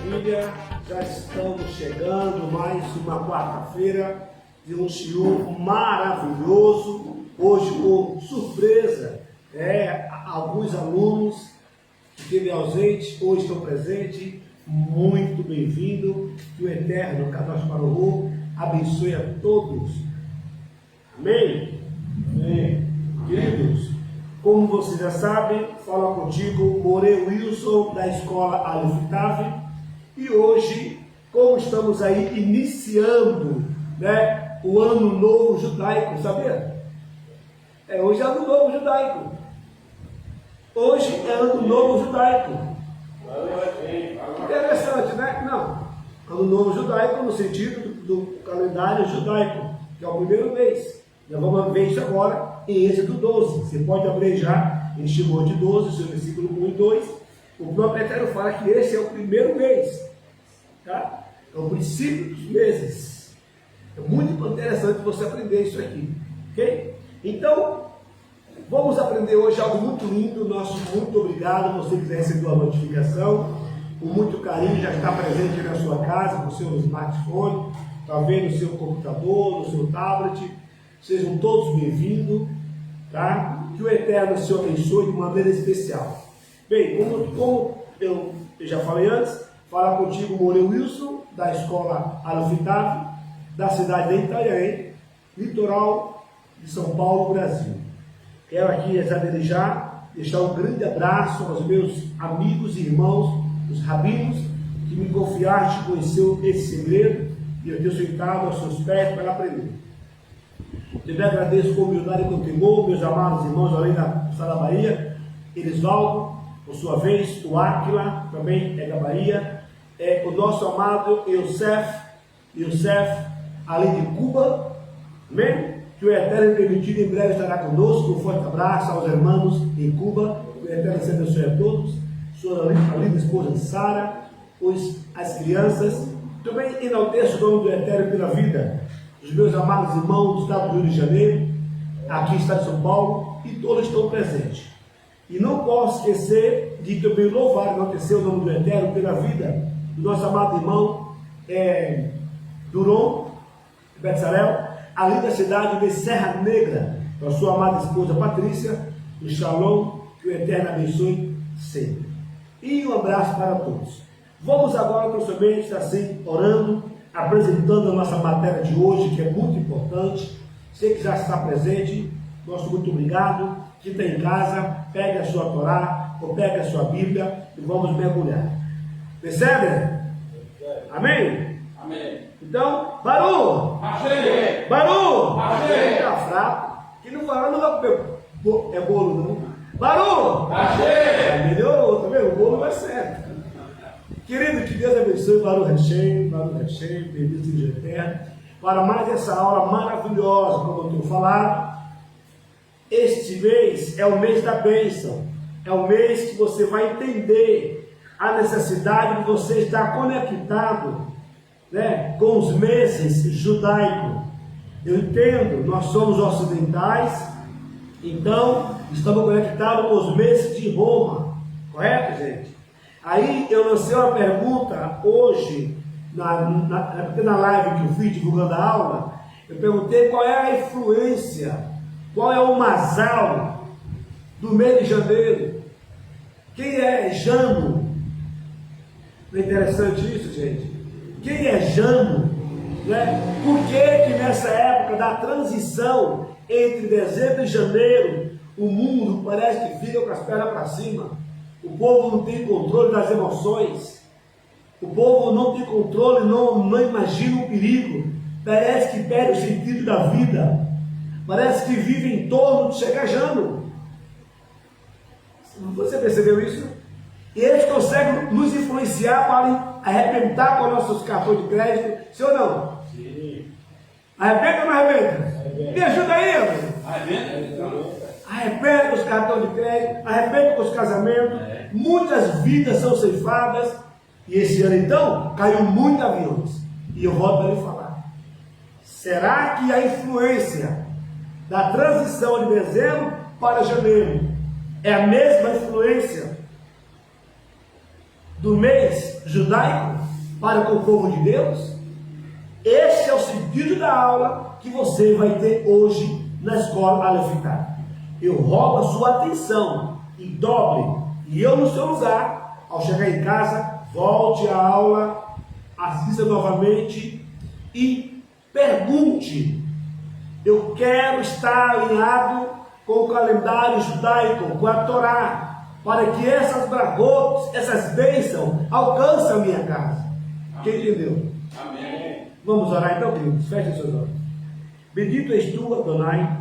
Maravilha, já estamos chegando mais uma quarta-feira de um show maravilhoso. Hoje com surpresa, alguns alunos que esteve ausente, hoje estão presentes. Muito bem-vindo, que o Eterno Kadosh Baruch abençoe a todos. Amém? Amém. Queridos, como vocês já sabem, fala contigo More Wilson da escola Aleph Tav. E hoje, como estamos aí iniciando, o ano novo judaico, sabia? Hoje é ano novo judaico. Hoje é ano novo judaico. Interessante, né? Não. Ano novo judaico no sentido do calendário judaico, que é o primeiro mês. Nós vamos ver isso agora em Êxodo 12. Você pode abrir já em Shemot 12, seu versículo 1 e 2. O próprio Eterno fala que esse é o primeiro mês. Tá? É o princípio dos meses. É muito interessante você aprender isso aqui. Ok? Então, vamos aprender hoje algo muito lindo. Nosso muito obrigado. Você que recebeu a notificação, com muito carinho, já está presente na sua casa, no seu smartphone, talvez no seu computador, no seu tablet. Sejam todos bem-vindos, tá? Que o Eterno se abençoe de maneira especial. Bem, como eu já falei antes, fala contigo More Wilson, da escola Aleph Tav, da cidade de Itanhaém, litoral de São Paulo, Brasil. Quero aqui já deixar um grande abraço aos meus amigos e irmãos, os rabinos, que me confiaram de conhecer esse segredo, e eu tenho sentado aos seus pés para aprender. Também agradeço com humildade e com temor meus amados irmãos além da Bahia, Elisvaldo, por sua vez, o Áquila, também é da Bahia, o nosso amado Youssef, além de Cuba, amém? Que o Eterno permitido em breve estará conosco. Um forte abraço aos irmãos em Cuba, que o Eterno se abençoe a todos, sua linda esposa Sara, as crianças. Também enalteço o nome do Eterno pela vida dos meus amados irmãos do estado do Rio de Janeiro, aqui está de São Paulo, e todos estão presentes. E não posso esquecer de também louvar e enaltecer o nome do Eterno pela vida do nosso amado irmão Duron Betzalel, ali da cidade de Serra Negra, com a sua amada esposa Patrícia, o Shalom, que o Eterno abençoe sempre. E um abraço para todos. Vamos agora, professor, estar assim, orando, apresentando a nossa matéria de hoje, que é muito importante. Você que já está presente, nosso muito obrigado. Quem está em casa, pegue a sua Torá, ou pegue a sua Bíblia e vamos mergulhar. Percebe? Amém? Amém. Então, Baru! Achei! Baru! Achei! Está fraco. Que não fala, não vai comer. É bolo, não? Baru! Achei! Melhorou, tá vendo? O bolo vai certo. Querido, que Deus abençoe Baruch Hashem, bendito seja o Eterno, para mais essa aula maravilhosa, como eu estou falando. Este mês é o mês da bênção, é o mês que você vai entender a necessidade de você estar conectado, com os meses judaicos. Eu entendo, nós somos ocidentais, então estamos conectados com os meses de Roma, correto, gente? Aí eu lancei uma pergunta hoje, na live que eu fiz divulgando a aula. Eu perguntei qual é a influência, qual é o masal do mês de janeiro. Quem é Jano? Não é interessante isso, gente? Quem é Jano? Por que nessa época da transição entre dezembro e janeiro, o mundo parece que fica com as pernas para cima? O povo não tem controle das emoções. O povo não tem controle, não imagina o perigo. Parece que perde o sentido da vida. Parece que vive em torno de chegar Jano. Você percebeu isso? E eles conseguem nos influenciar para arrebentar com nossos cartões de crédito. Sim ou não? Sim. Arrebenta ou não arrebenta? Me ajuda aí, amigo. Arrebenta. Arrebenta com os cartões de crédito, arrebenta com os casamentos, muitas vidas são ceifadas, e esse ano então caiu muitos aviões. E eu volto para lhe falar: será que a influência da transição de dezembro para janeiro é a mesma influência do mês judaico para com o povo de Deus? Este é o sentido da aula que você vai ter hoje na escola Alefitar. Eu roubo a sua atenção e dobre, e eu no seu lugar, ao chegar em casa, volte à aula, assista novamente e pergunte. Eu quero estar alinhado com o calendário judaico, com a Torá, para que essas brachot, essas bênçãos alcancem a minha casa. Quem entendeu? Amém. Vamos orar então, queridos. Feche seus olhos. Bendito és tu, Adonai.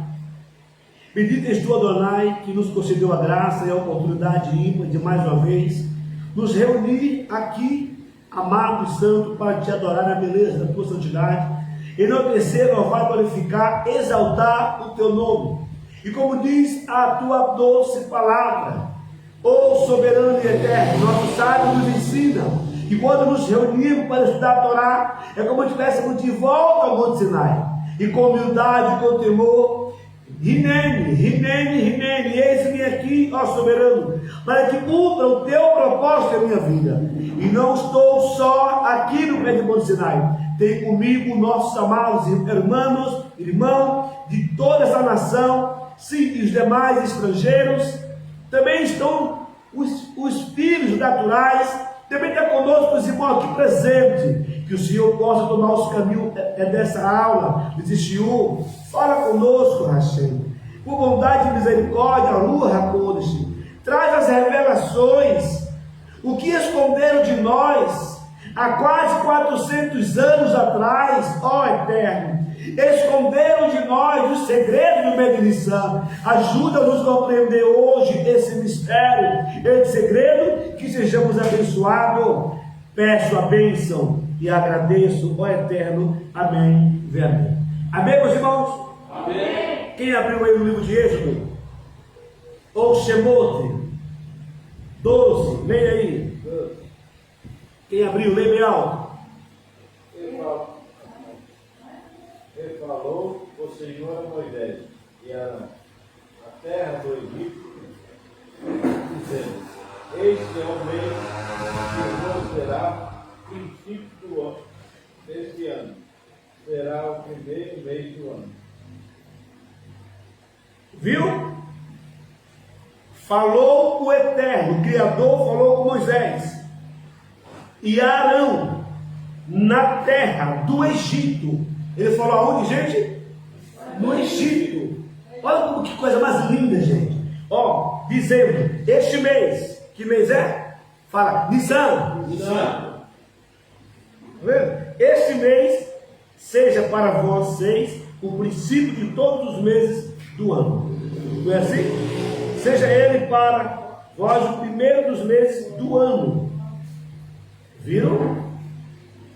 Bendito és tu, Adonai, que nos concedeu a graça e a oportunidade ímpar de mais uma vez nos reunir aqui, amado e santo, para te adorar na beleza da tua santidade, enaltecer, louvar, glorificar, exaltar o teu nome. E como diz a tua doce palavra, ó soberano e eterno, nosso sábio nos ensina que quando nos reunimos para estudar a Torá, é como se estivéssemos de volta ao Monte Sinai, e com humildade, com temor, Rinene, eis-me aqui, ó soberano, para que cumpra o teu propósito na minha vida. E não estou só aqui no pé de Monte Sinai, tem comigo nossos amados irmãos de toda essa nação, sim, e os demais estrangeiros, também estão os filhos naturais, também está conosco os irmãos aqui presentes. Que o Senhor possa tomar os caminhos dessa aula, desse Shiur. Fala conosco, Hashem, por bondade e misericórdia, Ruach HaKodesh, traz as revelações, o que esconderam de nós há quase 400 anos atrás, ó Eterno. Esconderam de nós os segredos do Medinissã. Ajuda-nos a compreender hoje esse mistério, esse segredo, que sejamos abençoados. Peço a bênção e agradeço, ó Eterno. Amém e amém. Amém, meus irmãos? Amém. Quem abriu aí o livro de Êxodo? Ou Shemote 12, leia aí. Quem abriu, leia bem alto. Ele falou o Senhor a Moisés e Arão, a terra do Egito, dizendo: este é o mês que será princípio do ano, deste ano. Será o primeiro mês do ano. Viu? Falou o Eterno, o Criador, falou com Moisés e Arão na terra do Egito. Ele falou aonde, gente? No Egito. Olha como que coisa mais linda, gente. Ó, dizendo, este mês, que mês é? Fala, Nissan. Tá vendo? Este mês seja para vocês o princípio de todos os meses do ano. Não é assim? Seja ele para vós o primeiro dos meses do ano. Viram?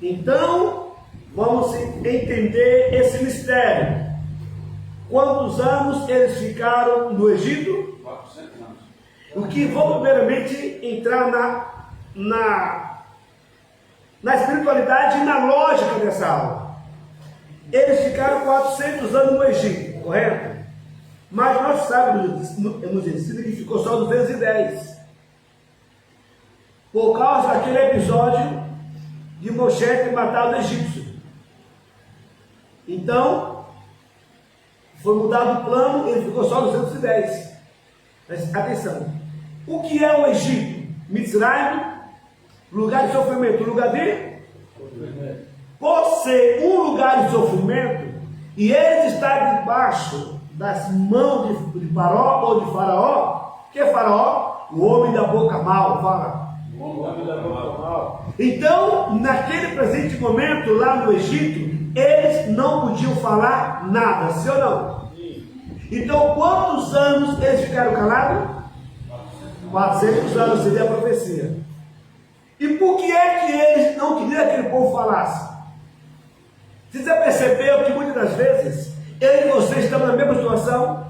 Então, vamos entender esse mistério. Quantos anos eles ficaram no Egito? 400 anos. O que vamos primeiramente entrar na espiritualidade e na lógica dessa aula. Eles ficaram 400 anos no Egito, correto? Mas nós sabemos, nos ensina que ficou só 210. Por causa daquele episódio de Moshe ter matado o egípcio. Então, foi mudado o plano, ele ficou só 210. Mas atenção, o que é o Egito? Mitzrayim, lugar de sofrimento, lugar de? Por ser um lugar de sofrimento, e eles estarem debaixo das mãos de Faraó ou de Faraó. Que é Faraó? O homem da boca mal, fala. O homem da boca mal. Então, naquele presente momento, lá no Egito, eles não podiam falar nada, sim ou não? Sim. Então, quantos anos eles ficaram calados? 400 anos, seria a profecia. E por que é que eles não queriam que aquele povo falasse? Você já percebeu que muitas das vezes, eu e você estamos na mesma situação?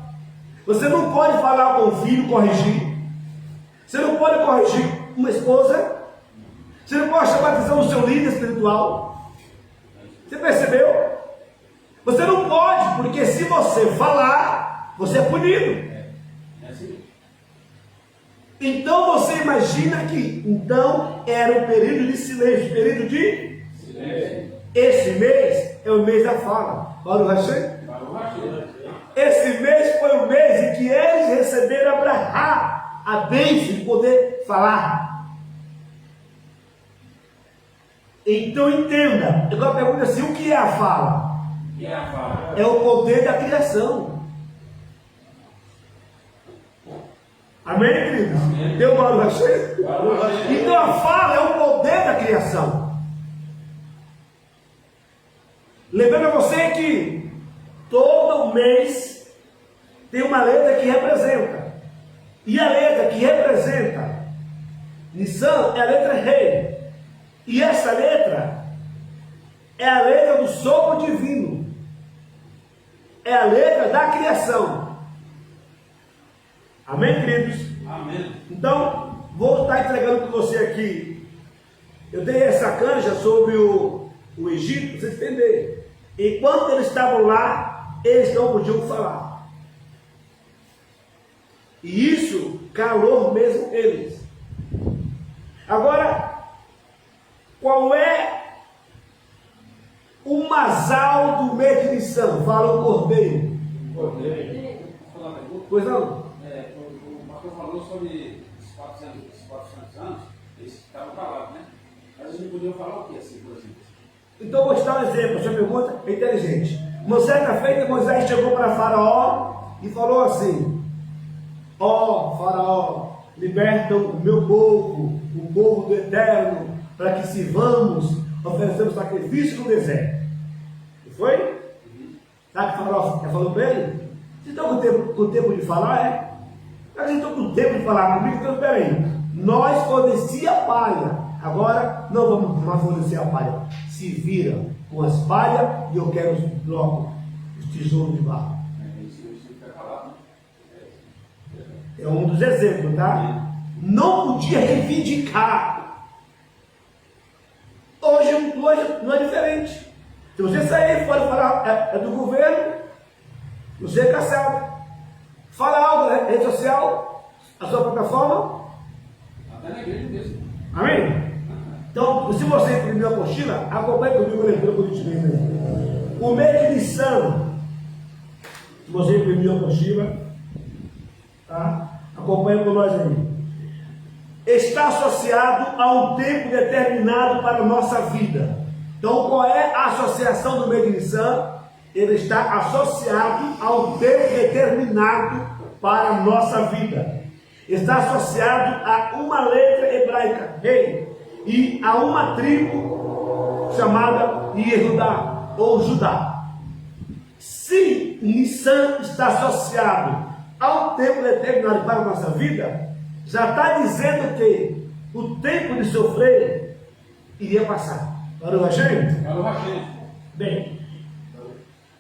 Você não pode falar com o filho, corrigir. Você não pode corrigir uma esposa. Você não pode chamar a atenção do seu líder espiritual. Você percebeu? Você não pode, porque se você falar, você é punido. É assim. Então você imagina que então era um período de silêncio, período de Silêncio. esse mês é o mês da fala. Para o Hashem? Para o Hashem. Esse mês foi o mês em que eles receberam Abraão, a bênção de poder falar. Então entenda. Agora pergunta assim: o que é a fala? E a fala? É o poder da criação. Amém, queridos? Amém. Deu uma hora cheia? Hashem. Então a fala é o poder da criação. Lembrando a você que todo mês tem uma letra que representa. E a letra que representa Nissan é a letra Rei. E essa letra é a letra do sopro divino. É a letra da criação. Amém, queridos? Amém. Então, vou estar entregando para você aqui. Eu dei essa canja sobre o Egito, para vocês entenderem. Enquanto eles estavam lá, eles não podiam falar. E isso calou mesmo eles. Agora, qual é o masal do mês de Nissan? Fala o cordeiro. Cordeiro. Vou falar uma pergunta. Pois não? O pastor falou sobre os 400 anos, eles estavam calados, né? Mas eles não podiam falar o que assim, por exemplo? Então vou te dar um exemplo. A sua pergunta é inteligente. Uma certa feita, Moisés chegou para Faraó e falou assim: ó Faraó, liberta o meu povo, o povo do Eterno, para que sirvamos, oferecemos sacrifício no deserto. E foi? Sabe o que o Faraó falou para ele? Vocês estão com o tempo de falar, é? Mas vocês estão com o tempo de falar comigo? Então peraí, nós fornecia a palha, agora não vamos mais fornecer a palha. Se vira com as palhas e eu quero os blocos, os tesouros de barro. Isso fica calado, né? É um dos exemplos, tá? Não podia reivindicar. Hoje não é diferente. Se você sair fora e falar é do governo, você é caçado. Fala algo na rede social, a sua plataforma. Até na igreja mesmo. Amém? Então, se você imprimir a apostila, acompanhe comigo a leitura por gentileza. O mês de Nissan, se você imprimir a apostila, tá? Acompanhe com nós aí. Está associado a um tempo determinado para a nossa vida. Então, qual é a associação do mês de Nissan? Ele está associado a um tempo determinado para a nossa vida. Está associado a uma letra hebraica, Rei, e a uma tribo chamada Yehudá, ou Judá. Se Nissan está associado a um tempo determinado para a nossa vida, já está dizendo que o tempo de sofrer iria passar. Para o Hashem? Para o Hashem. Bem,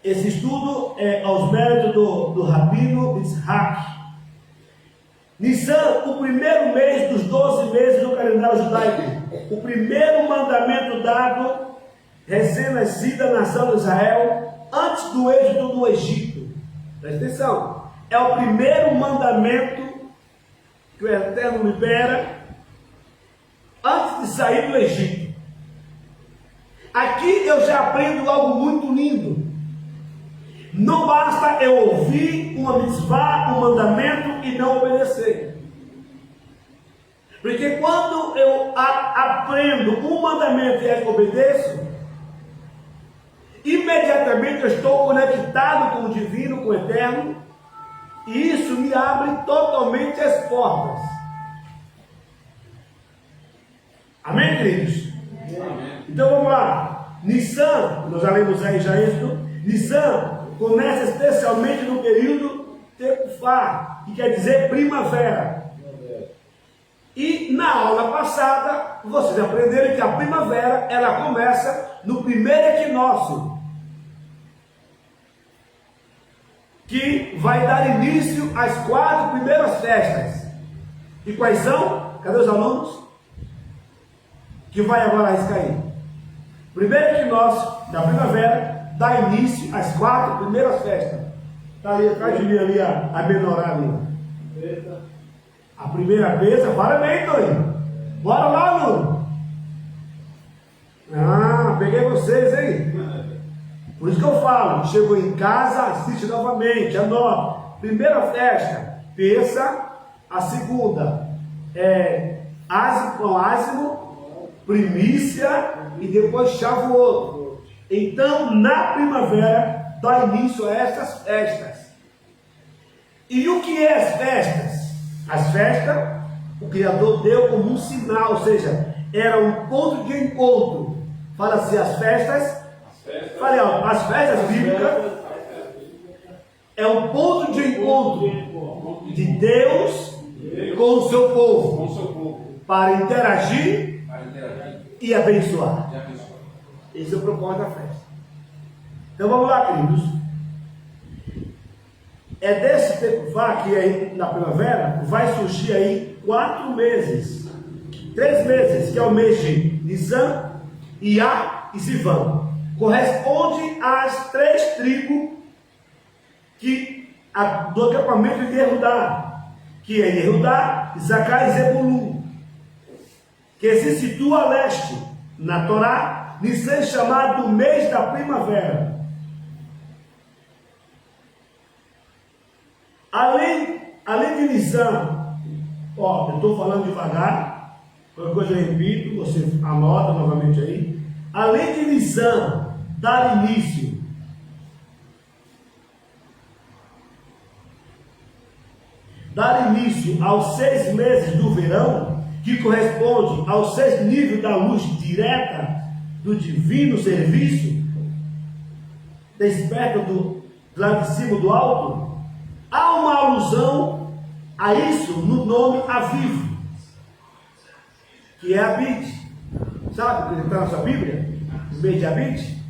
esse estudo é aos méritos do Rabino Yitzhak. Nissan, o primeiro mês dos 12 meses do calendário judaico, o primeiro mandamento dado, recém-nascida nação de Israel, antes do êxodo do Egito. Presta atenção, é o primeiro mandamento que o Eterno libera antes de sair do Egito. Aqui eu já aprendo algo muito lindo. Não basta eu ouvir uma mitzvah, um mandamento e não obedecer. Porque quando eu aprendo um mandamento e obedeço, imediatamente eu estou conectado com o divino, com o eterno, e isso me abre totalmente as portas. Amém, queridos? Amém. Então vamos lá. Nissan, nós já lemos aí já isso. Nissan começa especialmente no período Tecufá, que quer dizer primavera. E na aula passada, vocês aprenderam que a primavera, ela começa no primeiro equinócio, que vai dar início às 4 primeiras festas. E quais são? Cadê os alunos? Que vai agora arriscar aí. Primeiro equinócio da primavera dá início às 4 primeiras festas. Está ali atrás de mim ali a menorá ali. A primeira vez, parabéns, Toninho. Bora lá, Nuno. Ah, peguei vocês aí. Por isso que eu falo, chegou em casa, assiste novamente, anota. Primeira festa, terça, a segunda é ázimo, primícia e depois Shavuot. Então, na primavera, dá início a estas festas. E o que é as festas? As festas, o Criador deu como um sinal, ou seja, era um ponto de encontro. Fala-se as festas. Falei, ó, as festas bíblicas é um ponto de encontro de Deus com o seu povo, para interagir e abençoar. Esse é o propósito da festa. Então vamos lá, queridos. É desse tempo que aí na primavera vai surgir aí 4 meses, 3 meses, que é o mês de Nisan, Iá e Sivan. Corresponde às 3 tribos do acampamento de Yehudá, que é Yehudá, Isacar e Zebulun, que se situa a leste. Na Torá, Nisan é chamado mês da primavera. Além de Nisan, eu estou falando devagar, qualquer coisa eu repito, você anota novamente aí. Além de Nisan dar início aos 6 meses do verão, que corresponde aos 6 níveis da luz direta do divino serviço, desperta lá de cima do alto, há uma alusão a isso no nome Aviv, que é Abid. Sabe que está na sua Bíblia? O mês de Abid,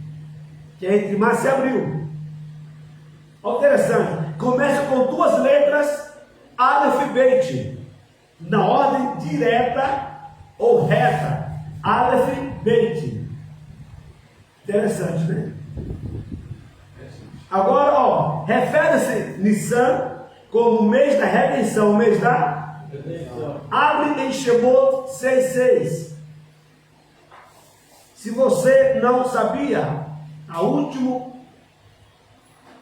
que é entre março e abril. Olha, interessante, começa com 2 letras, Aleph e Beit, na ordem direta ou reta, Aleph e Beit. Interessante, né? Agora, refere-se Nissan como o mês da redenção, o mês da redenção. Abre em Shemot 6,6. Se você não sabia, a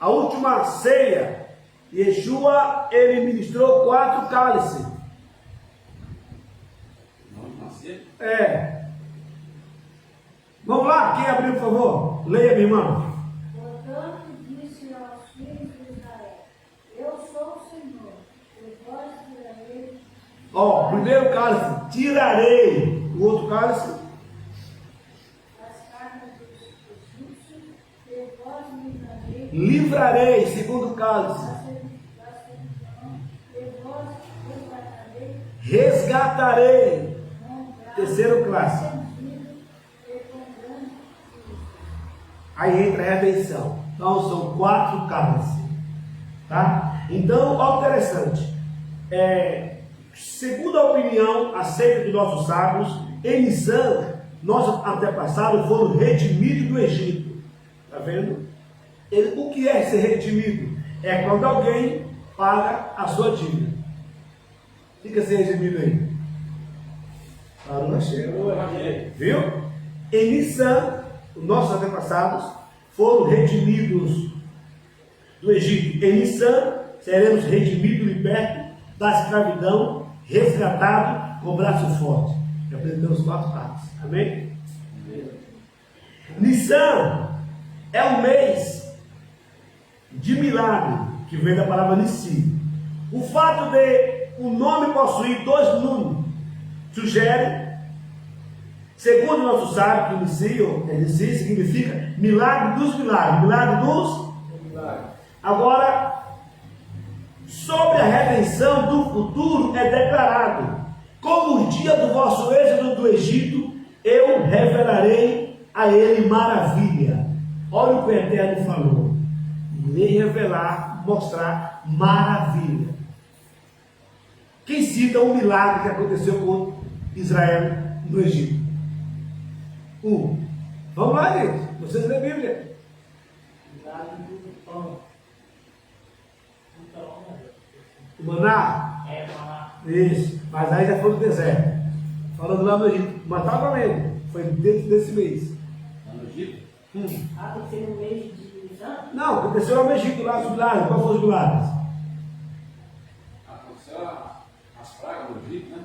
última ceia, Yeshua, ele ministrou 4 cálices. Vamos lá, quem abriu, por favor? Leia, minha irmã. Portanto, disse aos filhos de Israel: Eu sou o Senhor, e vós tirareis. Primeiro cálice, tirarei. O outro cálice, As carnes dos egípcios, e vós livrareis. livrarei. Segundo cálice, Da servidão, e vós resgatareis. resgatarei. Terceiro classe. E com grande juízo. Aí entra a redenção. Então são 4 cálices. Tá? Então, olha que interessante. Segundo a opinião aceita dos nossos sábios, em Nisan, nossos antepassados foram redimidos do Egito. Está vendo? O que é ser redimido? É quando alguém paga a sua dívida. Fica ser redimido aí. Parou na cheia. Viu? Em Nisan, os nossos antepassados foram redimidos do Egito. Em Nisan, seremos redimidos, libertos da escravidão, resgatados com braço forte. Apresentamos 4 partes. Amém? Nisan é um mês de milagre, que vem da palavra Nissi. O fato de o nome possuir 2 números sugere, segundo o nosso sábio, que Nissi significa milagre dos milagres, milagre dos milagres. Agora, sobre a redenção do futuro é declarado: como o dia do vosso êxodo do Egito, eu revelarei a ele maravilha. Olha o que o Eterno falou: irei revelar, mostrar maravilha. Quem cita um milagre que aconteceu com Israel no Egito? Vamos lá, gente. Vocês lêem a Bíblia. Milagre do pão. O maná. Maná. Isso, mas aí já foi no deserto. Falando lá no Egito. Mas estava valendo. Foi dentro desse mês. Lá no Egito? Ah, tem que ser no mês de Santo? Não, aconteceu lá no Egito, lá os milagres. Qual foram os milagres? Aconteceu as pragas no Egito, né?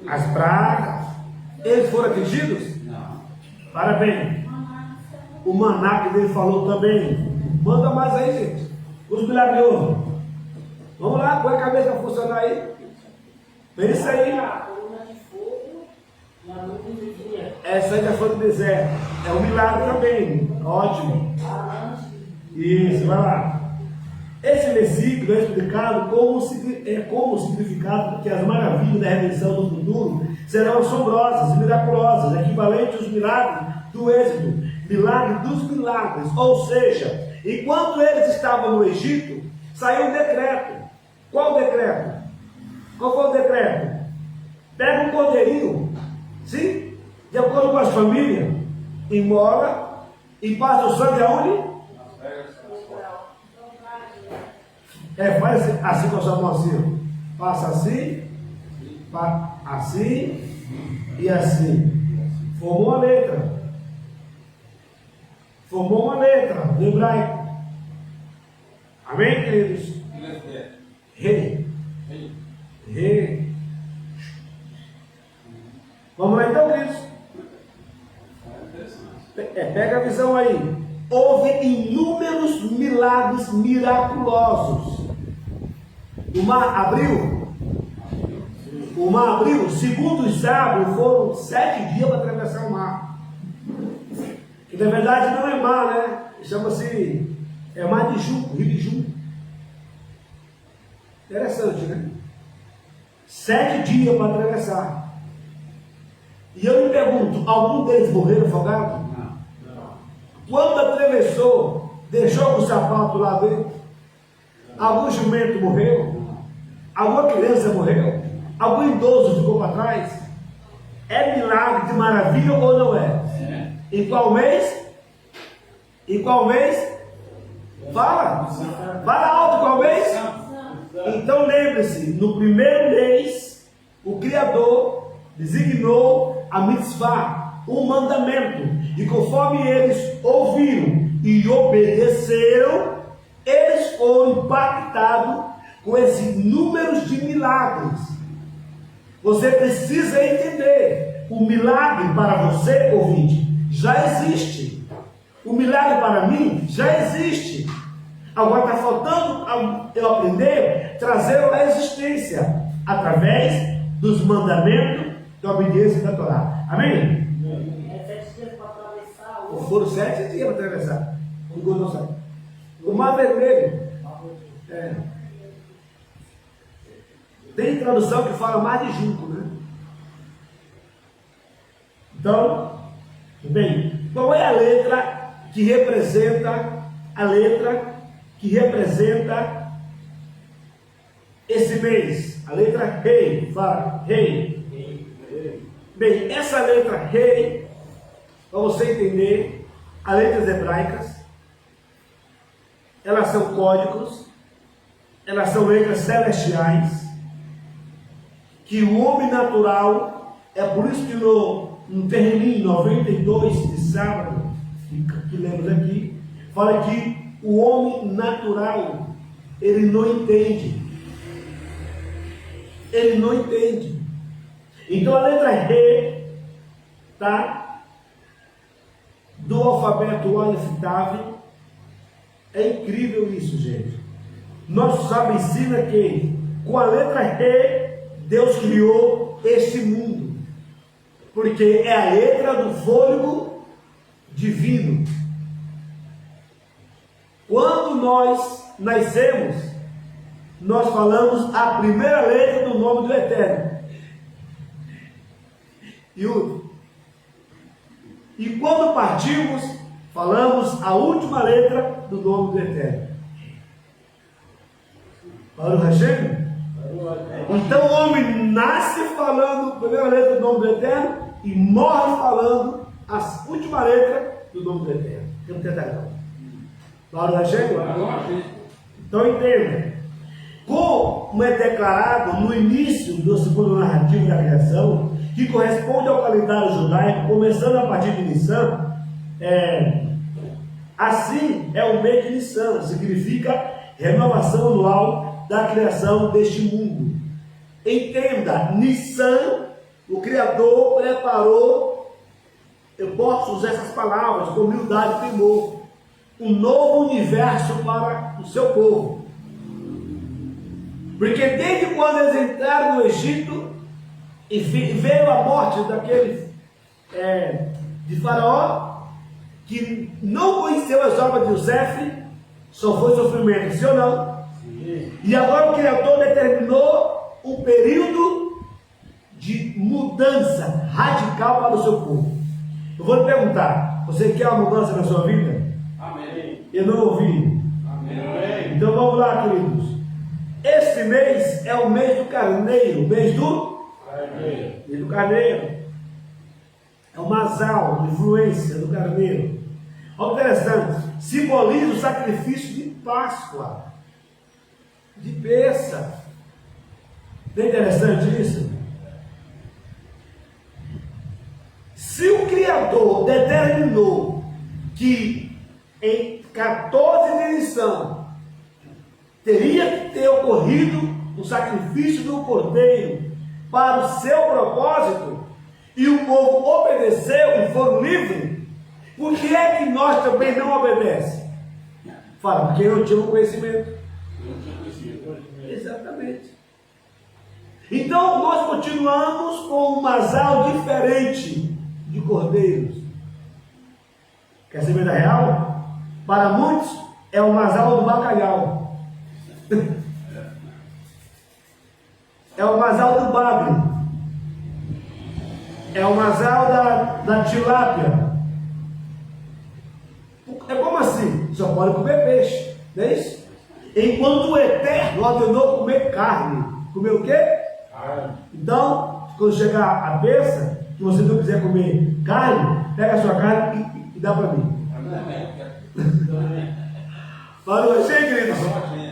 As pragas. Eles foram atingidos? Não. Parabéns. O maná que ele falou também. Manda mais aí, gente. Os milagres de ouro. Vamos lá, põe a cabeça para funcionar aí. Pensa aí. A coluna de fogo na nuvem do dia. Essa aí já foi no deserto. É um milagre também. Ótimo. Isso, vai lá. Esse versículo é explicado como o significado que as maravilhas da redenção no futuro serão assombrosas e miraculosas, equivalente aos milagres do Êxodo, milagre dos milagres. Ou seja, enquanto eles estavam no Egito, saiu um decreto. Qual decreto? Qual foi o decreto? Pega um cordeirinho, sim, de acordo com as famílias, imola e passa o sangue aonde? Faz assim com a sua mão assim. Passa assim, assim e assim. Formou uma letra. Formou uma letra do hebraico. Amém, queridos? Rei. Rei. Vamos lá então, queridos. Pega a visão aí. Houve inúmeros milagres miraculosos. O mar abriu. O mar abriu. Segundo os sábios, foram 7 dias para atravessar o mar. Que na verdade não é mar, né? Chama-se mar de Junco, Rio de Junco. Interessante, né? 7 dias para atravessar. E eu me pergunto, algum deles morreram afogados? Quando atravessou, deixou o sapato lá dentro? Algum jumento morreu? Alguma criança morreu? Algum idoso ficou para trás? É milagre de maravilha ou não é? Em qual mês? Em qual mês? Fala! Fala alto, qual mês? Então lembre-se, no primeiro mês, o Criador designou a mitzvah, um mandamento. E conforme eles ouviram e obedeceram, eles foram impactados com esses números de milagres. Você precisa entender, o milagre para você, ouvinte, já existe. O milagre para mim já existe. Agora está faltando eu aprender, trazê-lo à existência, através dos mandamentos da obediência da Torá. Amém? Foram 7 dias para atravessar. O mar vermelho. Tem tradução que fala mar de Junco, né? Então, bem, qual é a letra que representa esse mês? A letra rei, fala, rei. Bem, essa letra rei, para você entender, as letras hebraicas, elas são códigos, elas são letras celestiais, que o homem natural, é por isso que no terreninho 92 de sábado, que lemos aqui, fala que o homem natural, ele não entende. Ele não entende. Então a letra R, tá? Do alfabeto alfabetável, é incrível isso, gente. Nosso sábio ensina que com a letra R, Deus criou este mundo, porque é a letra do fôlego divino. Quando nós nascemos, nós falamos a primeira letra do nome do Eterno. E quando partimos, falamos a última letra do nome do Eterno. Para o Hashem? Então o homem nasce falando a primeira letra do nome do Eterno e morre falando a última letra do nome do Eterno. Que não tem dragão. Para o Hashem? Então entenda. como é declarado no início do segundo narrativo da criação, que corresponde ao calendário judaico, começando a partir de Nissan, assim é o mês de Nissan, significa renovação anual da criação deste mundo. Entenda, Nissan, o Criador preparou, eu posso usar essas palavras com humildade e temor, um novo universo para o seu povo. Porque desde quando eles entraram no Egito e veio a morte daquele de Faraó, que não conheceu as obras de José, só foi sofrimento, sim ou não? Sim. E agora o Criador determinou um período de mudança radical para o seu povo. Eu vou lhe perguntar, você quer uma mudança na sua vida? Amém. Eu não ouvi. Amém. Então vamos lá, queridos. Esse mês é o mês do carneiro, o mês do Carneiro. mês do carneiro. É o masal, a influência do carneiro. Olha que interessante, simboliza o sacrifício de Páscoa, de Pêssar. Não é interessante isso? Se o Criador determinou que em 14 de Nissan teria que ter ocorrido o sacrifício do cordeiro para o seu propósito, e o povo obedeceu e foram livres, por que é que nós também não obedecemos? Fala, porque eu tinha um conhecimento. Eu não tinha conhecido. Exatamente. Então nós continuamos com um masal diferente de cordeiros. Quer saber da real? Para muitos é o masal do bacalhau. É o masal do bagre. É o masal da tilápia. É como assim? Só pode comer peixe, não é isso? Enquanto o Eterno ordenou comer carne. Comer o quê? Carne. Então, quando chegar a bênção, que você não quiser comer carne, pega a sua carne e dá para mim. Amém. Falou assim, queridos?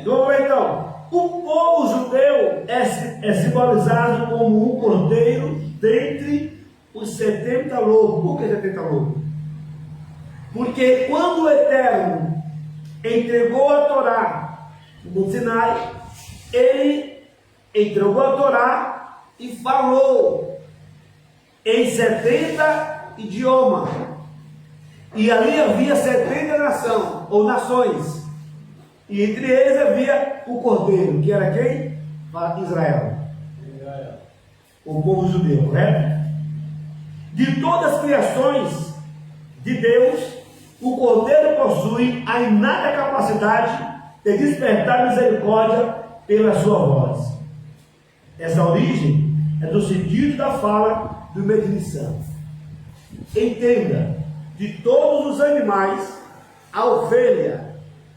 Vamos ver então. O povo judeu é simbolizado como um cordeiro dentre os 70 lobos. Por que 70 lobos? Porque quando o Eterno entregou a Torá no Sinai, ele entregou a Torá e falou em 70 idiomas. E ali havia 70 nações. E entre eles havia o cordeiro, que era quem? Israel. O povo judeu, correto? De todas as criações de Deus, o cordeiro possui a inata capacidade de despertar misericórdia pela sua voz. Essa origem é do sentido da fala do Medinição. Entenda, de todos os animais, a ovelha,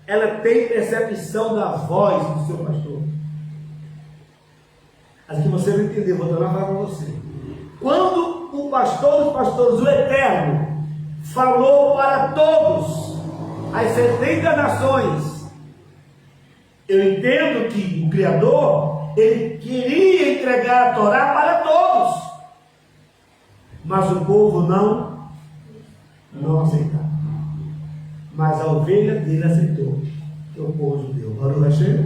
ela tem percepção da voz do seu pastor. Acho que você não entendeu, vou tornar a falar para você. Quando o pastor dos pastores, o Eterno, falou para todos as 70 nações, eu entendo que o Criador, ele queria entregar a Torá para todos, mas o povo não aceitava. Mas a ovelha dele aceitou, que é o povo judeu. Baruch Hashem.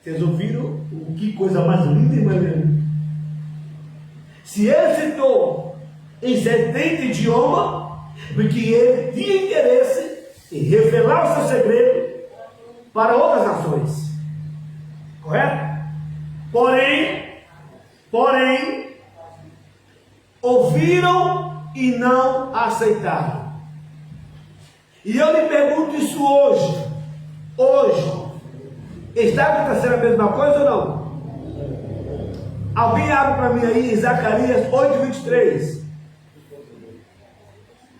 Vocês ouviram? Que coisa mais linda e mais linda. Se ele citou em 70 idiomas, porque ele tinha interesse em revelar o seu segredo para outras nações. Correto? Porém, ouviram e não aceitaram. E eu lhe pergunto isso hoje. Está acontecendo a mesma coisa ou não? Alguém abre para mim aí Zacarias 8:23.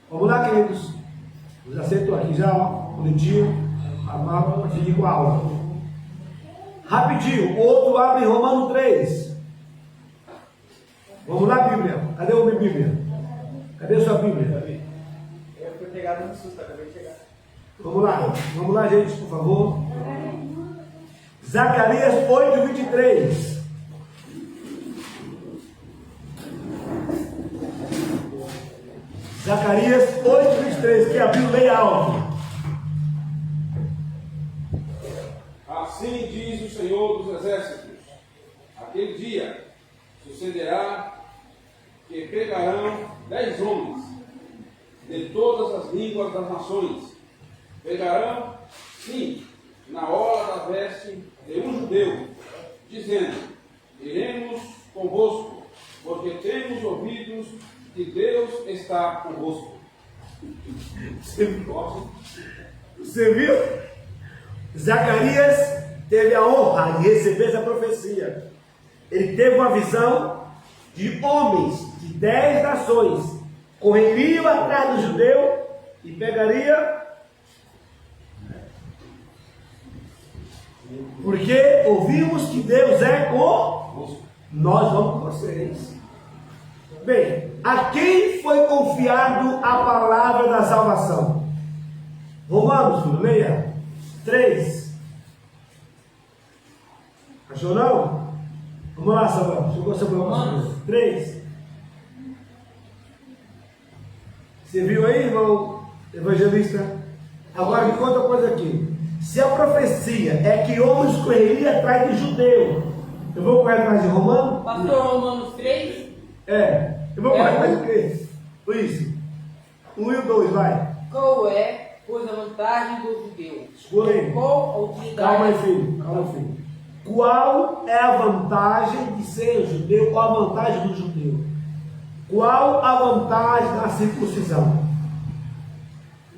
Vamos lá, queridos. Eu já sentou aqui já, ó, bonitinho. Amava para seguir com a aula. Rapidinho, o outro abre em Romano 3. Vamos lá, Bíblia. Cadê a minha Bíblia? Cadê a sua Bíblia? Eu fui pegado no susto, acabei de chegar. Vamos lá, gente, por favor. Zacarias 8, 23. Zacarias 8, 23. Quem abriu, leia alto. Assim diz o Senhor dos Exércitos: aquele dia sucederá que pegarão 10 homens de todas as línguas das nações. Pegarão, sim, na hora da veste de um judeu, dizendo: iremos convosco, porque temos ouvidos que Deus está convosco. Você viu? Zacarias teve a honra de receber essa profecia. Ele teve uma visão de homens de 10 nações correriam atrás do judeu e pegaria, porque ouvimos que Deus é com nós, vamos com vocês. Bem, a quem foi confiado a palavra da salvação? Romanos, filho, leia 3. Achou não? Vamos lá, Samuel. Chegou Samuel 3. Você viu aí, irmão evangelista? Agora me conta uma coisa aqui. Se a profecia é que homens correriam atrás de judeu, eu vou correr atrás de Romano? Pastor, Romanos 3. Eu vou correr atrás de quê? Por isso. 1 e o 2, vai. Qual é, pois, a vantagem do judeu? Escolha aí. Qual a utilidade? Calma aí, filho. Calma, filho. Qual é a vantagem de ser judeu? Qual a vantagem do judeu? Qual a vantagem da circuncisão?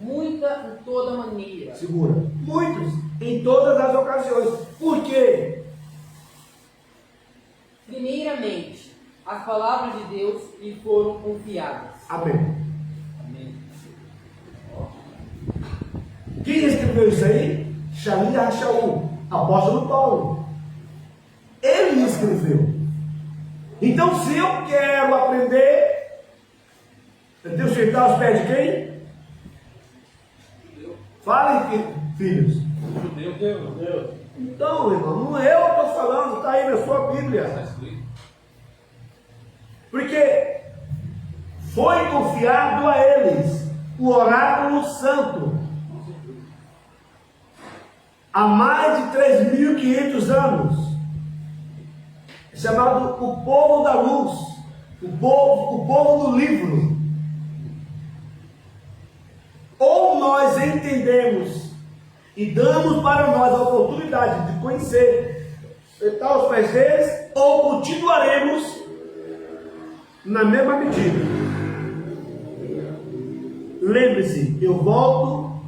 Muita em toda maneira. Segura. Muitos, em todas as ocasiões. Por quê? Primeiramente, as palavras de Deus lhe foram confiadas. Amém. Amém. Quem escreveu isso aí? Shalom Rashaú, apóstolo Paulo. Ele escreveu. Então, se eu quero aprender, eu tenho que sentar aos pés de quem? Falem, filhos. Deus. Então, irmão, não eu estou falando, está aí na sua Bíblia. Porque foi confiado a eles o oráculo santo. Há mais de 3.500 anos. Chamado o povo da luz, o povo do livro. Ou nós entendemos e damos para nós a oportunidade de conhecer, sentar aos pés deles, ou continuaremos na mesma medida. Lembre-se, eu volto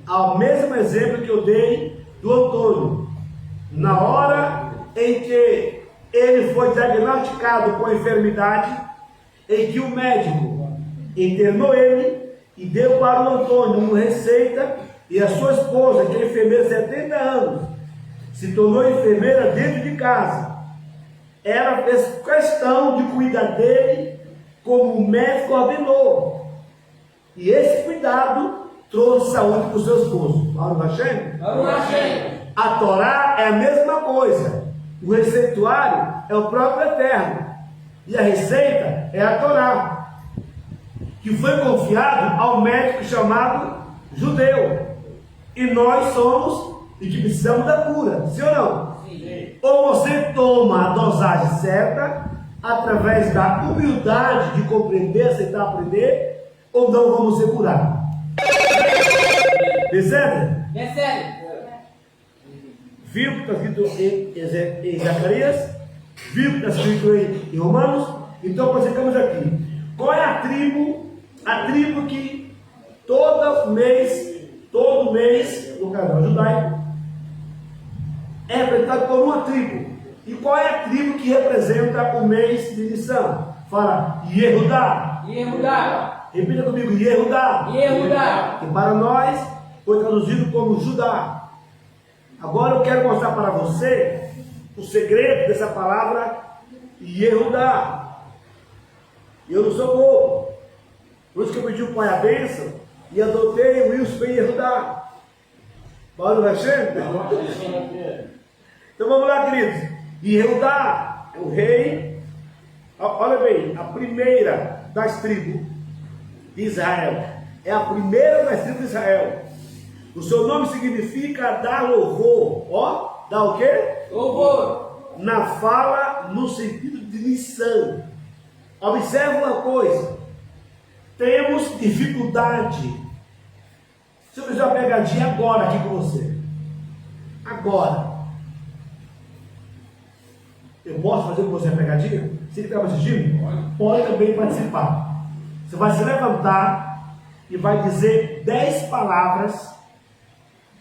ao mesmo exemplo que eu dei do Antônio. Na hora em que ele foi diagnosticado com a enfermidade, em que o médico internou ele e deu para o Antônio uma receita, e a sua esposa, que é enfermeira de 70 anos, se tornou enfermeira dentro de casa. Ela fez questão de cuidar dele como o médico ordenou. E esse cuidado trouxe saúde para o seu esposo. Baruch Hashem? Baruch Hashem. A Torá é a mesma coisa. O receituário é o próprio Eterno. E a receita é a Torá, que foi confiado ao médico chamado judeu. E nós somos e que precisamos da cura. Sim ou não? Sim. Ou você toma a dosagem certa, através da humildade de compreender, aceitar, aprender, ou não vamos ser curados. Percebe? Recebe. Viu o que está escrito em Zacarias? Viu o que está escrito em Romanos? Então prosseguimos aqui. Qual é a tribo? A tribo que todo mês, no canal judaico, é representado por uma tribo. E qual é a tribo que representa o mês de Nissan? Fala, Yehudá. Yehudá. Repita comigo, Yehudá. Yehudá. Que para nós foi traduzido como Judá. Agora eu quero mostrar para você o segredo dessa palavra Yehudá. Eu não sou bobo. Por isso que eu pedi o pai a bênção e adotei o Wilson Ben Yehudá. Baruch Hashem. Então vamos lá, queridos. E Judá é o rei. Olha bem, a primeira das tribos de Israel. É a primeira das tribos de Israel. O seu nome significa dar louvor. Ó, dá o quê? Louvor. Na fala, no sentido de missão. Observe uma coisa. Temos dificuldade. Se eu fizer uma pegadinha agora aqui com você. Agora. Eu posso fazer com você a pegadinha? Você que está assistindo? Pode também participar. Você vai se levantar e vai dizer 10 palavras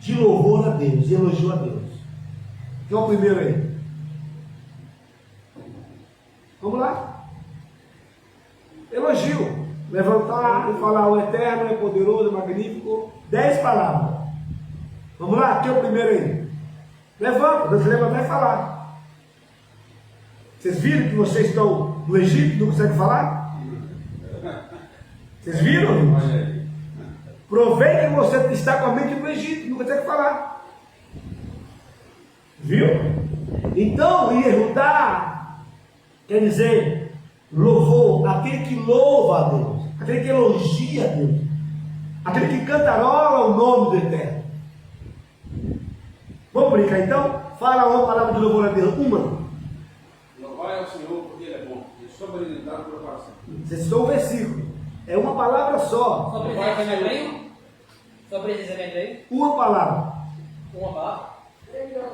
de louvor a Deus, de elogio a Deus. Quem é o primeiro aí? Vamos lá. Elogio. Levantar e falar: o Eterno é poderoso, é magnífico. 10 palavras. Vamos lá, quem é o primeiro aí? Levanta, você levantar e falar. Vocês viram que vocês estão no Egito e não conseguem falar? Vocês viram? Olha aí. Provei que você está com a mente no Egito, não consegue falar. Viu? Então, Yehudá quer dizer louvor, aquele que louva a Deus, aquele que elogia a Deus, aquele que cantarola o nome do Eterno. Vamos brincar então? Fala uma palavra de louvor a Deus, uma. Louvai ao Senhor porque Ele é bom. E sobre Ele dá preparação. Vocês estão um versículo. É uma palavra só. Só precisa de amendoim? Só precisa de amendoim? Uma palavra. Uma palavra?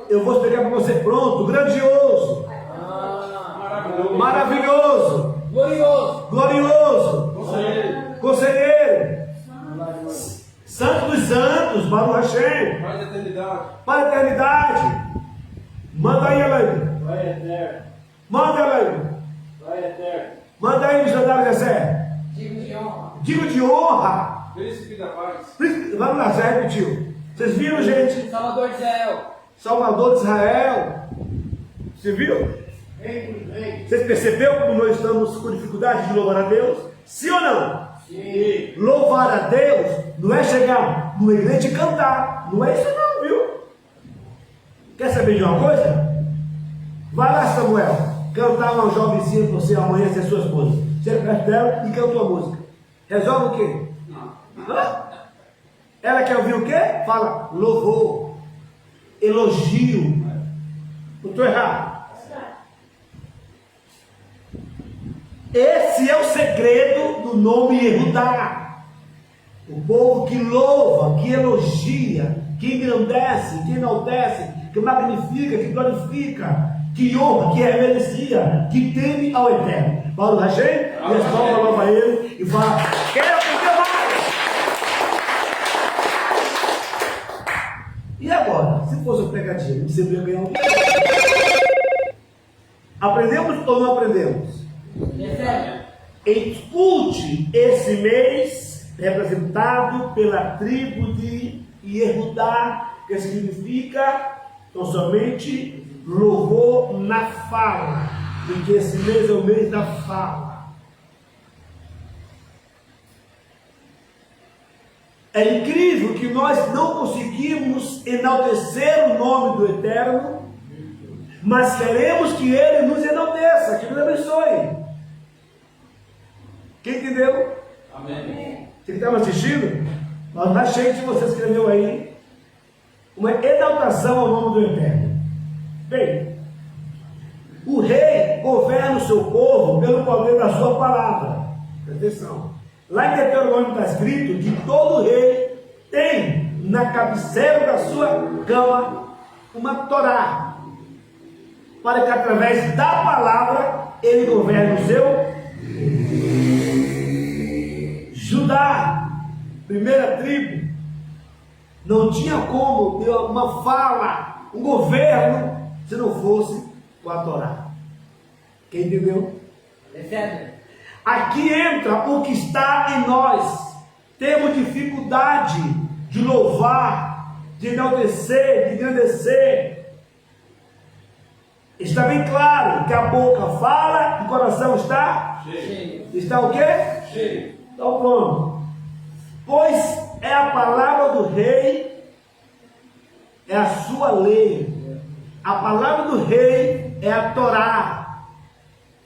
Eu vou explicar para você. Pronto. Grandioso. Maravilhoso. Maravilhoso. Glorioso. Glorioso. Conselheiro. Conselheiro. Santo dos santos. Baruch Hashem. Pai da eternidade. Para a eternidade. Manda aí, Elaine. Pai eterno, Manda, Elaine. Pai eterno, Manda aí, missionário Zé. Digo de honra. Digo de honra. Príncipe da paz. Vamos lá, Zé repetiu. Vocês viram, gente? Salvador de Israel. Salvador de Israel. Você viu? Rei dos reis, Vocês perceberam como nós estamos com dificuldade de louvar a Deus? Sim ou não? sim, Louvar a Deus não é chegar numa igreja e cantar. Não é isso não, viu? Quer saber de uma coisa? Vai lá, Samuel, cantar uma jovenzinha para você amanhã ser sua esposa. Chega perto dela e canta uma música. Resolve o quê? Não. Hã? Ela quer ouvir o quê? Fala louvor, elogio. Não estou errado. Esse é o segredo do nome Yehudá. O povo que louva, que elogia, que engrandece, que enaltece, que magnifica, que glorifica, que honra, que reverencia, que teme ao Eterno. Baruch Hashem, e as palmas louva a ele e fala: quero aprender mais. E agora, se fosse uma pegadinha, você ia ganhar um. Aprendemos ou não aprendemos? Recebe. Escute esse mês, representado pela tribo de Yehudá, que significa tão somente louvor na fala, porque esse mês é o mês da fala. É incrível que nós não conseguimos enaltecer o nome do Eterno, mas queremos que Ele nos enalteça, que nos abençoe. Quem entendeu? Amém. Você que estava assistindo? Mas na gente você escreveu aí uma exaltação ao nome do Eterno. Bem, o rei governa o seu povo pelo poder da sua palavra. Presta atenção. Lá em Deuteronômio está escrito que todo rei tem na cabeceira da sua cama uma Torá, para que através da palavra ele governe o seu Judá, primeira tribo, não tinha como ter uma fala, um governo, se não fosse com a Torá. Quem entendeu? Recebe. Aqui entra o que está em nós. Temos dificuldade de louvar, de enaltecer, de engrandecer. Está bem claro que a boca fala e o coração está? Cheio. Está o quê? Cheio. Então pronto. Pois é a palavra do rei, é a sua lei, A palavra do rei é a Torá.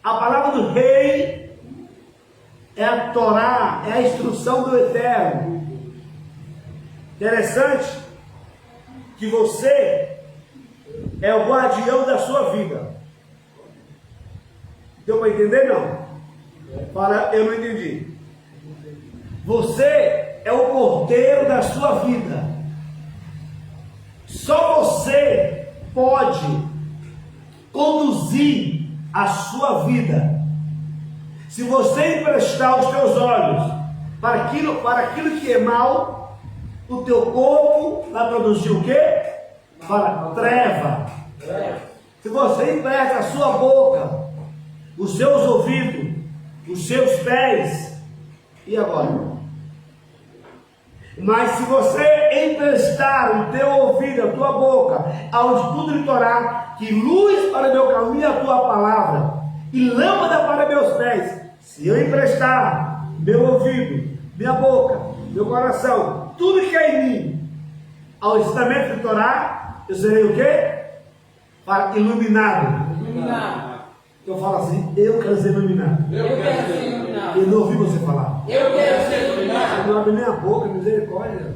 A palavra do rei é a Torá, é a instrução do Eterno. Interessante que você é o guardião da sua vida. Deu para entender, não? Fala, eu não entendi. Você é o porteiro da sua vida. Só você pode conduzir a sua vida. Se você emprestar os teus olhos para aquilo que é mal, o teu corpo vai produzir o quê? Para treva. Se você empresta a sua boca, os seus ouvidos, os seus pés, e agora? Mas se você emprestar o teu ouvido, a tua boca, aonde tudo lhe tornar, que luz para meu caminho é a tua palavra, e lâmpada para meus pés, se eu emprestar meu ouvido, minha boca, meu coração, tudo que é em mim, ao ensinamento de Torá, eu serei o quê? Para iluminado. Eu falo assim, eu quero ser iluminado. Eu quero ser iluminado. Eu não ouvi você falar. Eu quero ser iluminado. Eu não abri nem a boca, misericórdia.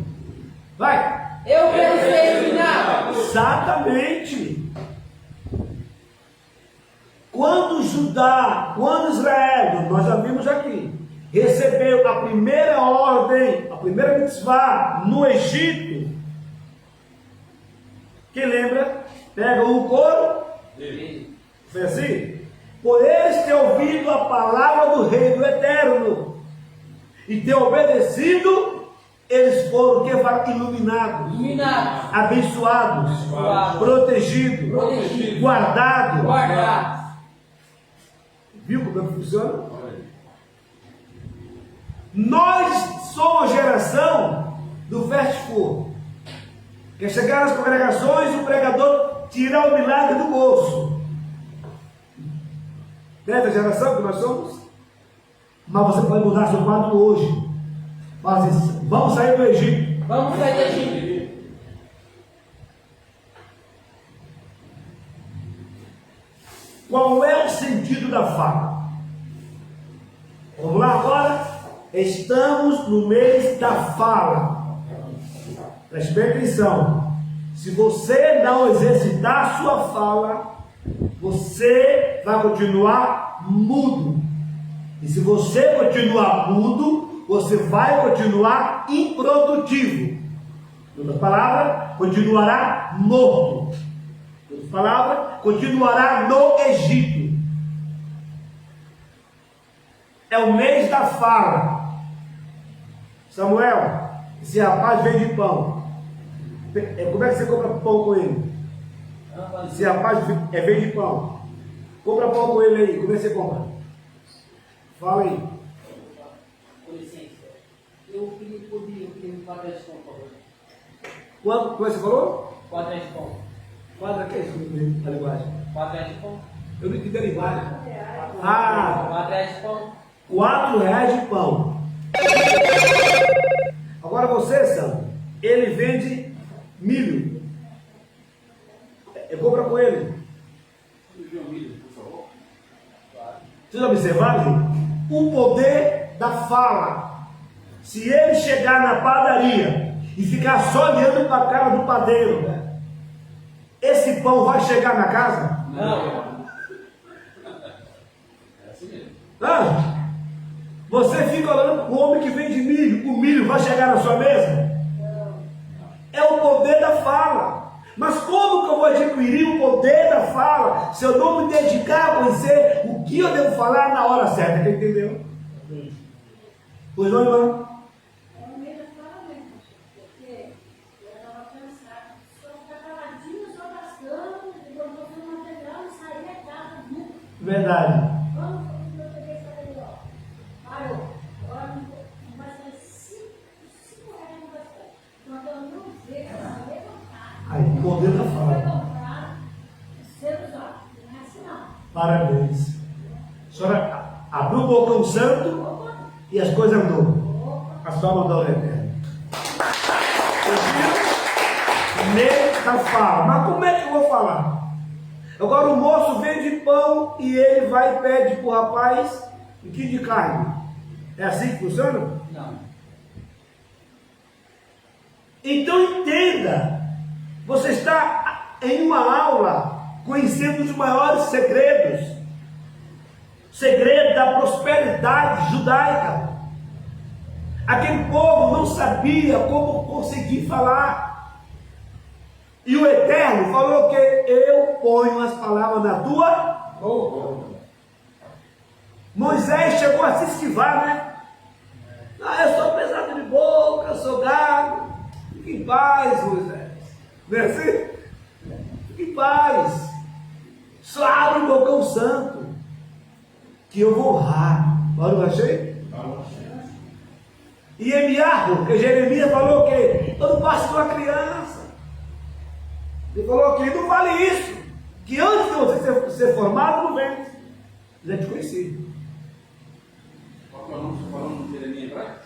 Vai! Eu quero ser iluminado. Exatamente. Quando Israel, nós já vimos aqui, recebeu a primeira ordem, a primeira mitzvah no Egito, quem lembra? Pega o couro. Foi assim? Por eles ter ouvido a palavra do Rei do Eterno e ter obedecido, eles foram que iluminados, abençoados, protegidos, guardados. Viu como é que funciona? Nós somos a geração do fast food. Que chegar nas congregações, o pregador tirar o milagre do bolso. Dessa geração que nós somos? Mas você pode mudar seu quadro hoje. Fala assim, vamos sair do Egito. Vamos sair do Egito. Qual é o sentido da fala? Vamos lá agora? Estamos no mês da fala. Preste bem atenção. Se você não exercitar a sua fala, você vai continuar mudo. E se você continuar mudo, você vai continuar improdutivo. Em outras palavras, continuará morto. Em outras palavras, continuará no Egito. É o mês da fala. Samuel, esse rapaz vende pão. Como é que você compra pão com ele? Esse rapaz vende pão. Compra pão com ele aí. Como é que você compra? Fala aí. Com licença. Eu queria um quadro de pão, por favor. Quanto você falou? Quadro de pão. Quadra, que é isso na linguagem? Quadro de pão. Eu não entendi a linguagem. Quadro de pão. R$4 de pão. Agora você, Sam, ele vende milho. Compra com ele. Vocês observaram, gente? O poder da fala. Se ele chegar na padaria e ficar só olhando para a cara do padeiro, esse pão vai chegar na casa? Não. É assim mesmo. Você fica olhando para o homem que vende milho, o milho vai chegar na sua mesa? É o poder da fala. Mas como que eu vou adquirir o poder da fala se eu não me dedicar a conhecer o que eu devo falar na hora certa? Quem entendeu? Pois não, irmão? É o meio da fala mesmo, porque eu estava cansada, só ficar caladinho, só gastando, depois botando o material e sair da casa junto. Verdade. Vamos, eu peguei essa aí, ó. Parou. Agora não vai ser 5 reais no bastante. Quando eu não ver, ela vai levantar. Aí, o poder da Vai fala. comprar, ser usado. Não é assim não. Parabéns. A senhora abriu o bocão santo Opa, e as coisas andou. opa. A sua mão da eterna. Meio da fala. Mas como é que eu vou falar? Agora o moço vende pão e ele vai e pede para o rapaz um quilo de carne. É assim que funciona? Não. Então entenda, você está em uma aula conhecendo os maiores segredos, segredo da prosperidade judaica. Aquele povo não sabia como conseguir falar. E o Eterno falou que eu ponho as palavras na tua boca. Moisés chegou a se esquivar, né? Ah, eu sou pesado de boca, eu sou gago. Fique em paz, Moisés. Não é assim? Fique em paz. Só abre o bocão santo, que eu vou honrar. Barulho achei? E Emiarro, que Jeremias falou que eu não passo de uma criança. Ele falou que não vale isso. Que antes de você ser formado no ventre, já te conheci. Qual é o nome que você falou no Jeremias hebraico?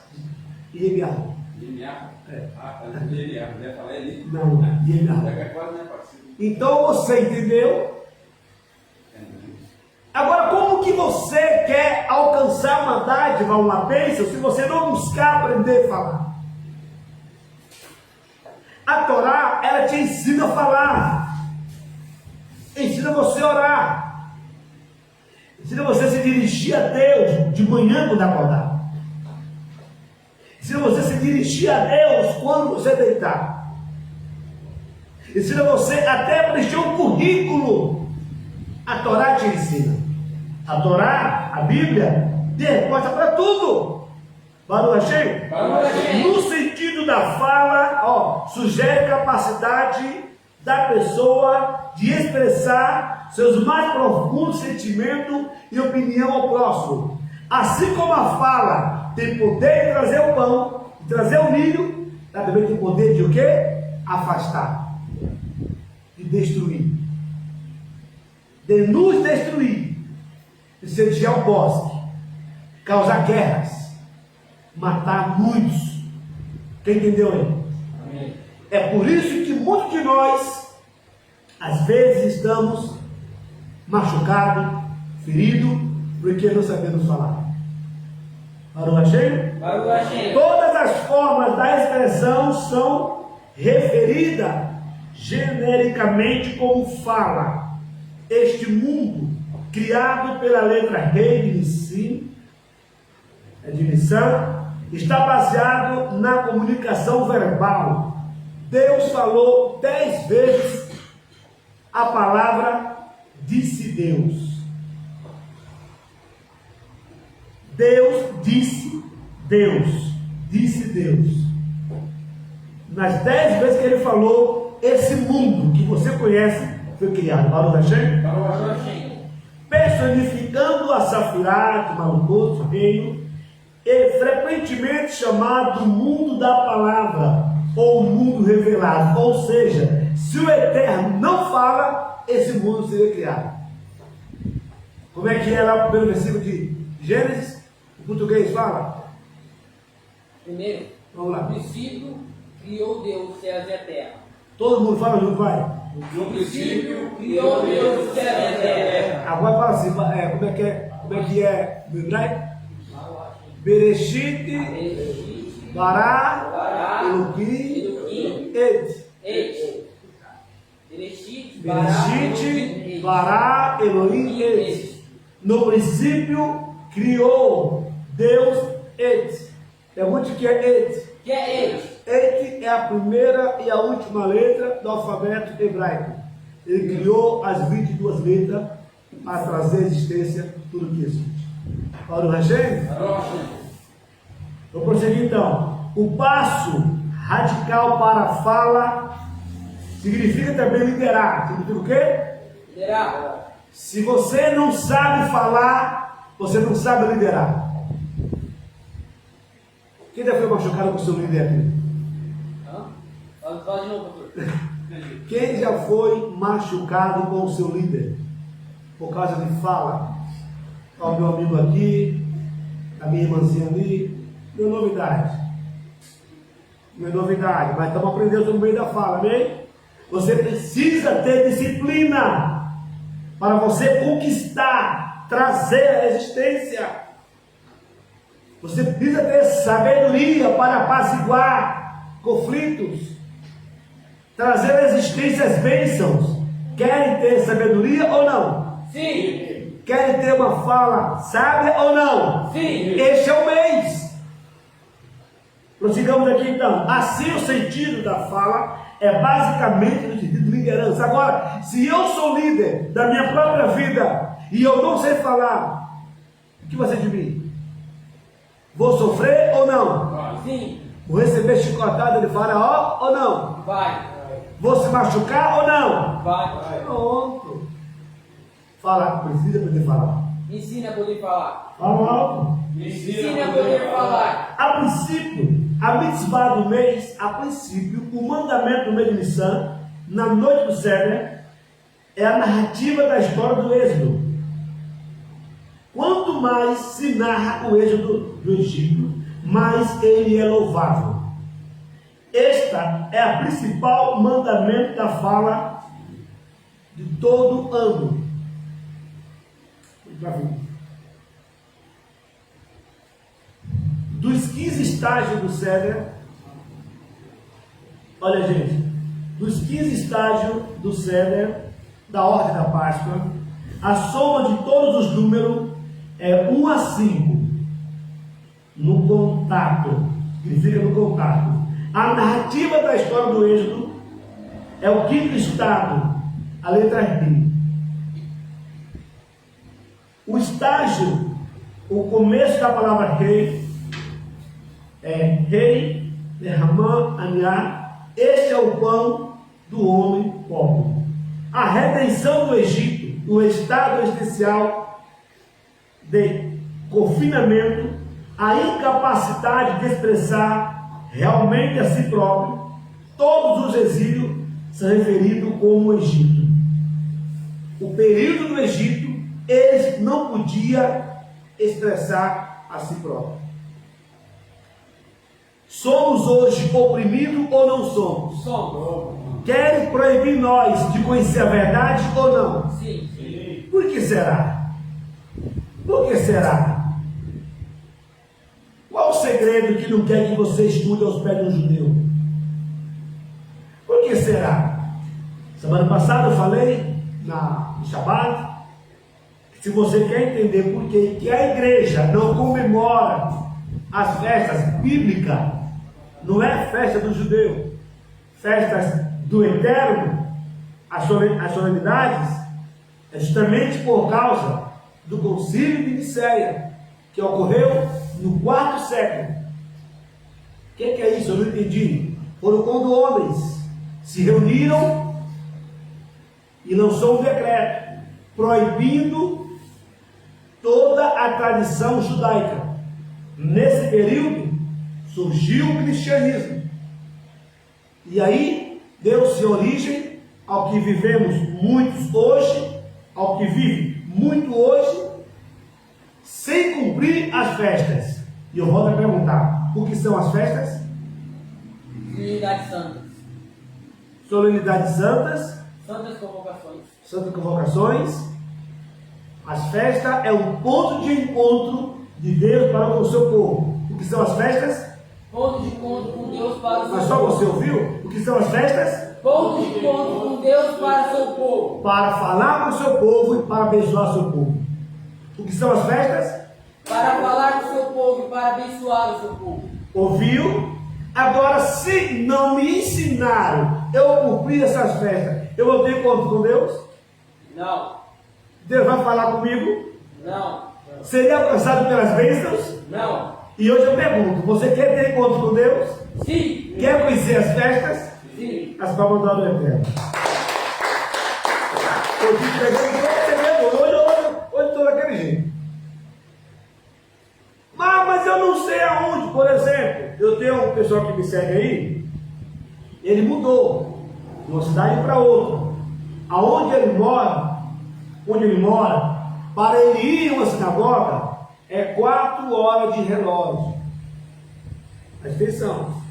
E Emiarro. Jeremias? É. Ah, tá no Jeremias. Não ia falar ele? Não, e Emiarro. É quase não é parecido. Então você entendeu? Agora, como que você quer alcançar uma dádiva, uma bênção, se você não buscar aprender a falar? A Torá, ela te ensina a falar, ensina você a orar, ensina você a se dirigir a Deus de manhã quando acordar, ensina você a se dirigir a Deus quando você deitar, ensina você até preencher um currículo. A Torá te ensina. A Torá, a Bíblia, tem resposta para tudo. Barulho achei? No sentido da fala, sugere capacidade da pessoa de expressar seus mais profundos sentimentos e opinião ao próximo. Assim como a fala tem poder de trazer o pão, de trazer o milho, ela também tem poder de o quê? Afastar, de destruir, de nos destruir, incendiar o bosque, causar guerras, matar muitos. Quem entendeu aí? Amém. É por isso que muitos de nós, às vezes, estamos machucados, feridos, porque não sabemos falar. Barulho cheio? Barulho cheio. Todas as formas da expressão são referidas genericamente como fala. Este mundo, criado pela letra rei de missão, está baseado na comunicação verbal. Deus falou 10 vezes a palavra disse Deus. Deus disse Deus. Disse Deus. Nas 10 vezes que ele falou, esse mundo que você conhece foi criado. Barulho da Shem? Barulho cheio. Personificando a Safirá, Malkuth, reino, é frequentemente chamado mundo da palavra, ou mundo revelado. Ou seja, se o Eterno não fala, esse mundo seria criado. Como é que é lá o primeiro versículo de Gênesis? O português fala? Primeiro, Vamos lá. no princípio criou Deus os céus e a terra. Todo mundo fala junto, vai. No princípio, Criou Deus os céus e a terra. Agora fala assim, como é que é no hebraico? Bereshit, Bará, Elohim, Ed. Bereshit, Bará, Elohim, Ed. No princípio criou Deus, Ed. Pergunte o que é Ed. Que é ele? Ed é a primeira e a última letra do alfabeto hebraico. Ele criou as 22 letras para trazer à existência tudo que existe. Para o Hashem? Vou prosseguir então. O passo radical para a fala significa também liderar. Significa o quê? Liderar. Se você não sabe falar, você não sabe liderar. Quem já foi machucado com o seu líder aqui? Fala de novo, pastor. Quem já foi machucado com o seu líder? Por causa de fala? Ó, meu amigo aqui, a minha irmãzinha ali. Não é novidade. Não é novidade, mas estamos aprendendo no meio da fala, amém? Você precisa ter disciplina. para você conquistar, trazer a existência. Você precisa ter sabedoria para apaziguar conflitos, trazer à existência as bênçãos. Querem ter sabedoria ou não? Sim. Querem ter uma fala sábia ou não? Sim. Este é o mês. Prossigamos aqui então. Assim, o sentido da fala é basicamente no sentido de liderança. Agora, se eu sou líder da minha própria vida e eu não sei falar, o que vai ser de mim? Vou sofrer ou não? Sim. Vou receber chicotada de Faraó ou não? Vai. Vou se machucar ou não? Vai. Pronto. Falar, precisa aprender a falar. Ensina a poder falar. Fala alto. Ensina a poder falar. A princípio, a mitzvah do mês, a princípio, o mandamento do mês de Nissan, na noite do Seder, é a narrativa da história do Êxodo. Quanto mais se narra o Êxodo do Egito, mais ele é louvável. Esta é a principal mandamento da fala de todo ano. Dos 15 estágios do Seder, olha gente, dos 15 estágios do Seder, da ordem da Páscoa, a soma de todos os números é 1 a 5, no contato, significa no contato. A narrativa da história do Êxodo é o quinto estado, a letra R. O estágio, o começo da palavra rei, é rei, Ramã, Aniá. Este é o pão do homem pobre. A redenção do Egito, o estado especial de confinamento, a incapacidade de expressar realmente a si próprio, todos os exílios são referidos como Egito. O período do Egito, eles não podiam expressar a si próprio. Somos hoje oprimidos ou não somos? Somos. Querem proibir nós de conhecer a verdade ou não? Sim. Por que será? Por que será? Qual o segredo que não quer que você estude aos pés de um judeu? Por que será? Semana passada eu falei no Shabbat, que se você quer entender por que a igreja não comemora as festas bíblicas, não é festa do judeu, festas do eterno, as solenidades, é justamente por causa do concílio de Nicéia, que ocorreu no 4º século. O que é isso? Eu não entendi. Foram quando homens se reuniram e lançou um decreto proibindo toda a tradição judaica. Nesse período surgiu o cristianismo. E aí deu-se origem ao que vivemos muitos hoje, ao que vive muito hoje, sem cumprir as festas. E eu volto a perguntar: o que são as festas? Solenidades santas. Solenidades santas, Santas convocações. santas convocações. As festas é um ponto de encontro de Deus para com o seu povo. O que são as festas? Ponto de encontro com Deus para o seu Mas só povo. você ouviu? O que são as festas? Ponto de encontro com Deus para o seu povo. Para falar com o seu povo e para abençoar o seu povo. O que são as festas? Para falar com o seu povo e para abençoar o seu povo. Ouviu? Agora, se não me ensinaram eu cumprir essas festas, eu vou ter encontro com Deus? Não. Deus vai falar comigo? Não. Seria alcançado pelas bênçãos? Não. E hoje eu pergunto: você quer ter encontro com Deus? Sim. Quer conhecer as festas? Sim. As palmas do eterno. Eu fico pegando hoje estou daquele jeito. Mas eu não sei aonde. Por exemplo, eu tenho um pessoal que me segue aí, ele mudou de uma cidade para outra. Aonde ele mora, para ele ir a uma sinagoga, é 4 horas de relógio. Presta atenção.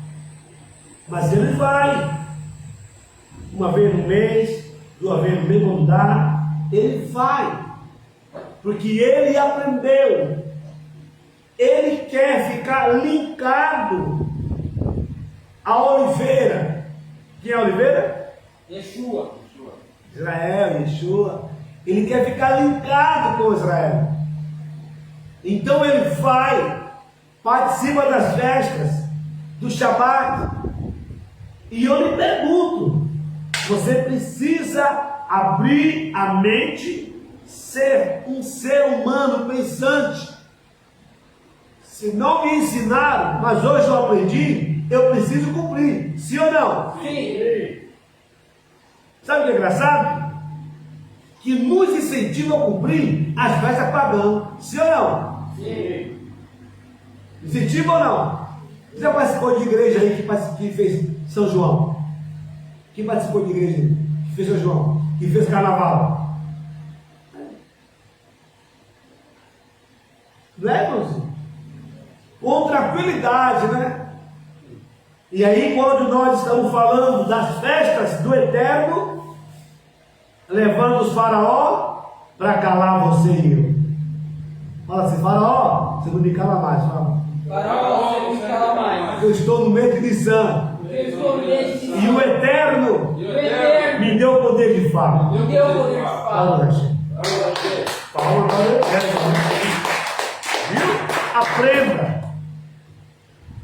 Mas ele vai uma vez no mês, 2 vezes no mês quando dá. Ele vai, porque ele aprendeu. Ele quer ficar linkado à oliveira. Quem é a oliveira? Yeshua. Israel, Yeshua. Ele quer ficar linkado com Israel. Então ele vai, participa das festas, do Shabat. E eu lhe pergunto: você precisa abrir a mente, ser um ser humano pensante. Se não me ensinaram, mas hoje eu aprendi, eu preciso cumprir. Sim ou não? Sim. Sabe o que é engraçado? Que nos incentiva a cumprir as festas pagãs. Sim ou não? Sim. Incentiva ou não? Você já participou de igreja aí que fez São João? Quem participou de igreja aí? Que fez São João? Que fez carnaval? Não é, irmãozinho? Com tranquilidade, né? E aí, quando nós estamos falando das festas do Eterno, levando os faraó para calar você e eu. Fala assim: faraó, você não me cala mais. Fala. Faraó, você não me cala mais. Eu estou no meio de Nissan. Eu estou no meio de E o Eterno me deu o poder de fala. Me deu o poder de fala. Palma para o Eterno. Viu? Aprenda.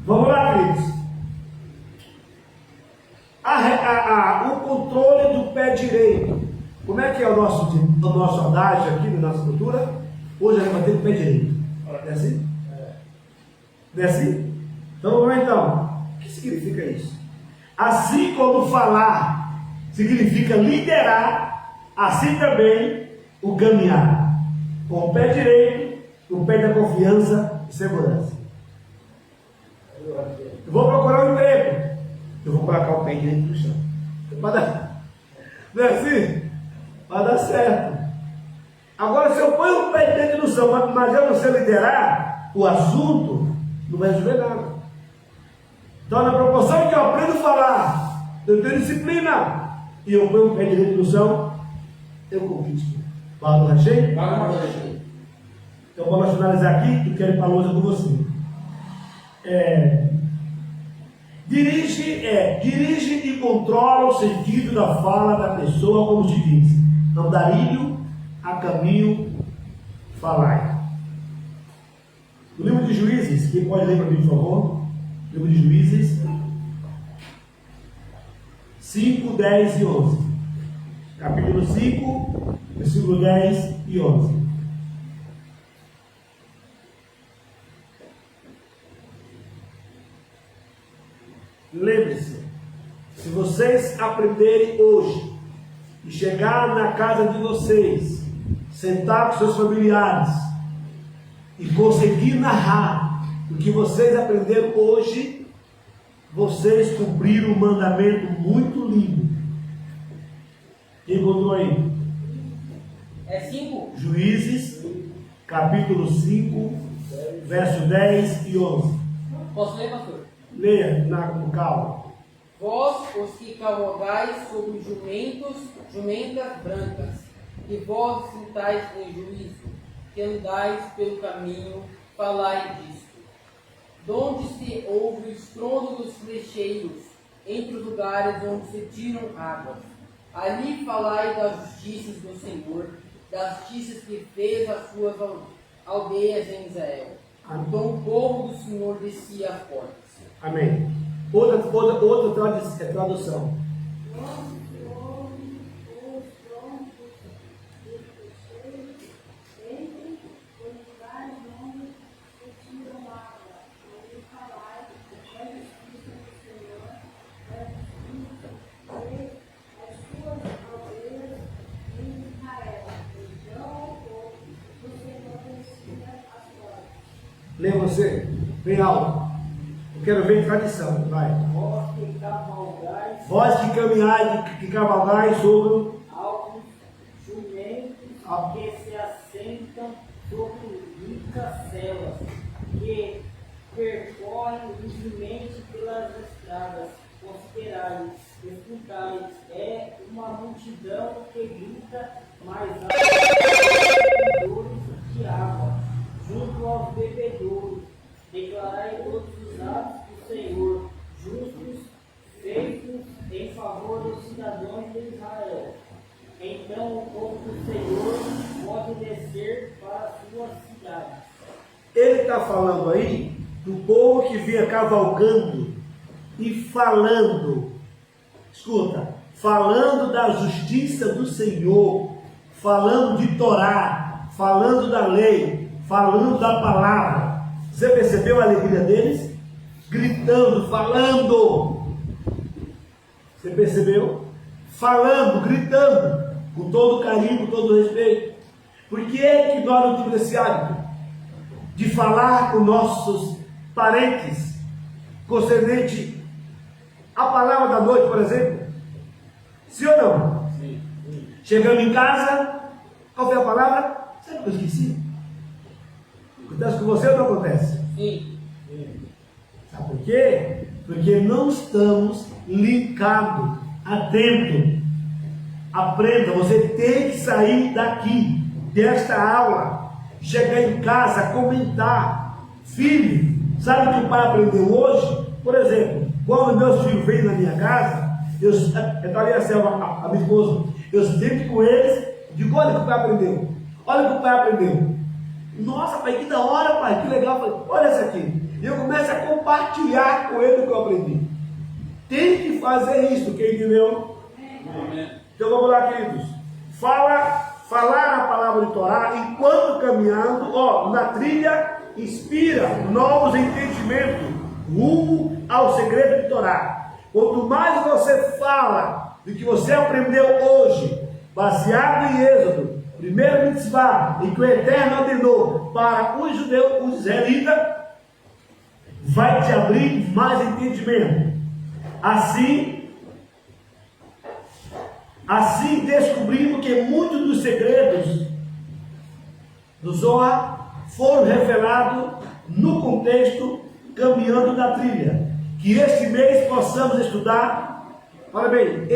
Vamos lá, queridos. O controle do pé direito. Como é que é o nosso adágio aqui na nossa cultura? Hoje a gente vai ter o pé direito. Não é assim? Não é assim? Então vamos lá então. O que significa isso? Assim como falar significa liderar, assim também o caminhar. Com o pé direito, o pé da confiança e segurança. Eu vou procurar um emprego. Eu vou colocar o pé direito no chão. Não é assim? Vai dar certo. Agora, se eu ponho o pé direito no chão, mas eu não sei liderar o assunto, não vai resolver nada. Então, na proporção que eu aprendo a falar, eu tenho disciplina, e eu ponho o pé direito no chão, eu conquisto. Fala do Rachei? Então, vamos finalizar aqui, eu quero ir para a lousa com você. Dirige e controla o sentido da fala da pessoa, como se diz: andarilho a caminho, falai. O livro de Juízes, quem pode ler para mim, por favor? Livro de Juízes 5, 10 e 11. Capítulo 5, versículo 10 e 11. Lembre-se, se vocês aprenderem hoje e chegar na casa de vocês, sentar com seus familiares e conseguir narrar o que vocês aprenderam hoje, vocês cumpriram um mandamento muito lindo. Quem encontrou aí? É 5? Juízes, capítulo 5, verso 10 e 11. Posso ler, pastor? Leia com calma. Vós, os que cavalgais sobre jumentas brancas, e vós sentais em juízo, que andais pelo caminho, falai disto. Donde se ouve o estrondo dos flecheiros, entre os lugares onde se tiram águas. Ali falai das justiças do Senhor, das justiças que fez as suas aldeias em Israel. Então o povo do Senhor descia as portas. Amém. Outra tradução. Lê você, bem alto. Eu quero ver tradição, vai. Vós que caminhais, que cavalgais sobre altos jumentos que se assentam sobre ricas celas, que percorrem livremente pelas estradas. Considerais, escutais, é uma multidão que grita mais alto. falando aí do povo que vinha cavalgando e falando, escuta, falando da justiça do Senhor, falando de Torá, falando da lei, falando da palavra. Você percebeu a alegria deles? Gritando, falando. Você percebeu? Falando, gritando, com todo carinho, com todo respeito. Por que é que nós não temos esse hábito de falar com nossos parentes concernente à palavra da noite, por exemplo? Sim ou não? Sim. Chegando em casa, qual foi a palavra? Sabe o que eu esqueci? Acontece com você ou não acontece? Sim. Sabe por quê? Porque não estamos linkados, atentos. Aprenda, você tem que sair daqui, desta aula, chegar em casa, comentar. Filho, sabe o que o pai aprendeu hoje? Por exemplo, quando meus filhos vêm na minha casa, eu estou assim, a minha esposa, eu sento com eles, digo, olha o que o pai aprendeu. Olha o que o pai aprendeu. Nossa, pai, que da hora, pai, que legal. Falei, olha isso aqui. E eu começo a compartilhar com ele o que eu aprendi. Tem que fazer isso, quem entendeu? Amém. Então vamos lá, queridos. Falar a palavra de Torá enquanto caminhando, na trilha, inspira novos entendimentos rumo ao segredo de Torá. Quanto mais você fala do que você aprendeu hoje, baseado em Êxodo, primeiro mitzvah, em que o Eterno ordenou para os judeus, os israelitas, vai te abrir mais entendimento. Assim descobrimos que muitos dos segredos do Zohar foram revelados no contexto caminhando na trilha. Que este mês possamos estudar, olha bem,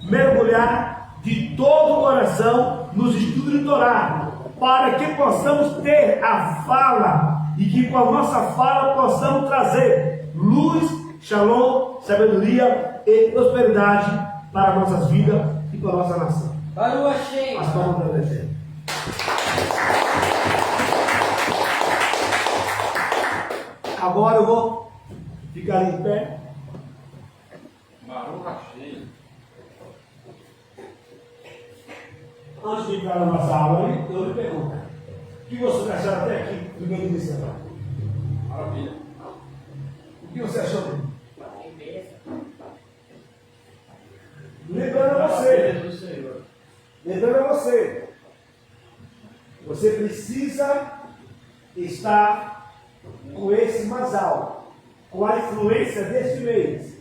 mergulhar de todo o coração nos estudos de Torá, para que possamos ter a fala e que com a nossa fala possamos trazer luz, shalom, sabedoria e prosperidade para nossas vidas e para a nossa nação. Para o Hashem. As palmas da Eterno. Agora eu vou ficar em pé. Baruch Hashem. Antes de entrar na nossa aula, eu lhe pergunto: o que vocês acharam até aqui do meu iniciativa? Maravilha. O que você achou dele? Lembrando a você, você precisa estar com esse masal, com a influência deste mês.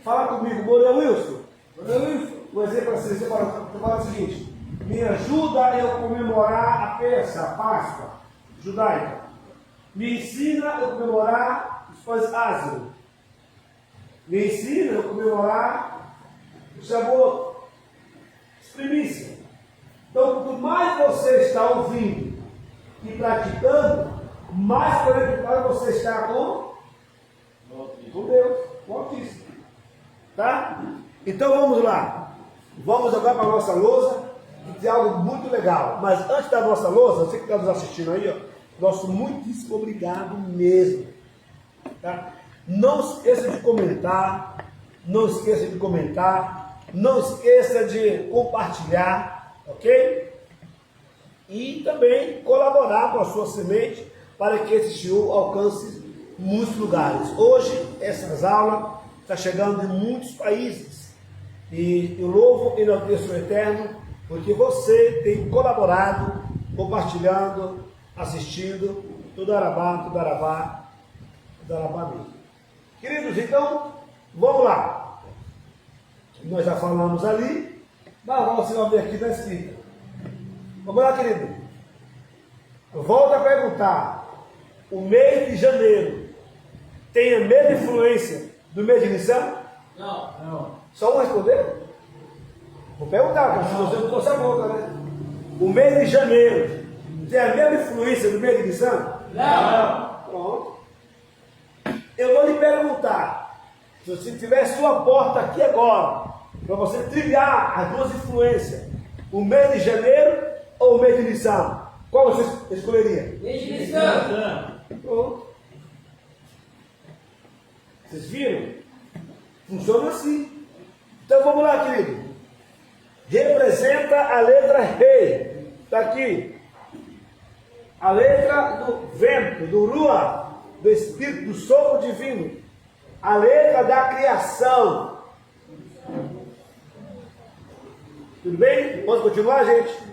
Fala comigo, Moura Wilson. Um exemplo assim, você fala o seguinte: me ajuda a eu comemorar a peça, a Páscoa judaica. Me ensina a eu comemorar os pães ázimos. Me ensina a eu comemorar o Shavuot, primícia. Então, quanto mais você está ouvindo e praticando, mais conectado você está com Deus, com o Altíssimo. Tá? Então vamos lá. Vamos agora para a nossa lousa, que tem algo muito legal. Mas antes da nossa lousa, você que está nos assistindo aí, nosso muitíssimo obrigado mesmo. Tá? Não esqueça de comentar. Não esqueça de comentar. Não esqueça de compartilhar, ok? E também colaborar com a sua semente para que esse show alcance muitos lugares. Hoje, essas aulas estão chegando em muitos países. E eu louvo e enalteço o Eterno, porque você tem colaborado, compartilhando, assistindo. Tudo arabá mesmo. Queridos, então, vamos lá. Nós já falamos ali, mas você vai ver aqui na escrita. Vamos lá, querido. Volto a perguntar: o mês de janeiro tem a mesma influência do mês de Nissan? Não. Só um responder? Vou perguntar, porque se você não trouxe a boca, né? O mês de janeiro tem a mesma influência do mês de Nissan? Não. Pronto. Eu vou lhe perguntar: se você tiver sua porta aqui agora, para você trilhar as duas influências, o mês de janeiro ou o mês de Nissan? Qual você escolheria? Cristã. Pronto. Vocês viram? Funciona assim. Então vamos lá, querido. Representa a letra rei. Está aqui. A letra do vento, do rua, do espírito, do sopro divino. A letra da criação. Tudo bem? Pode continuar, gente?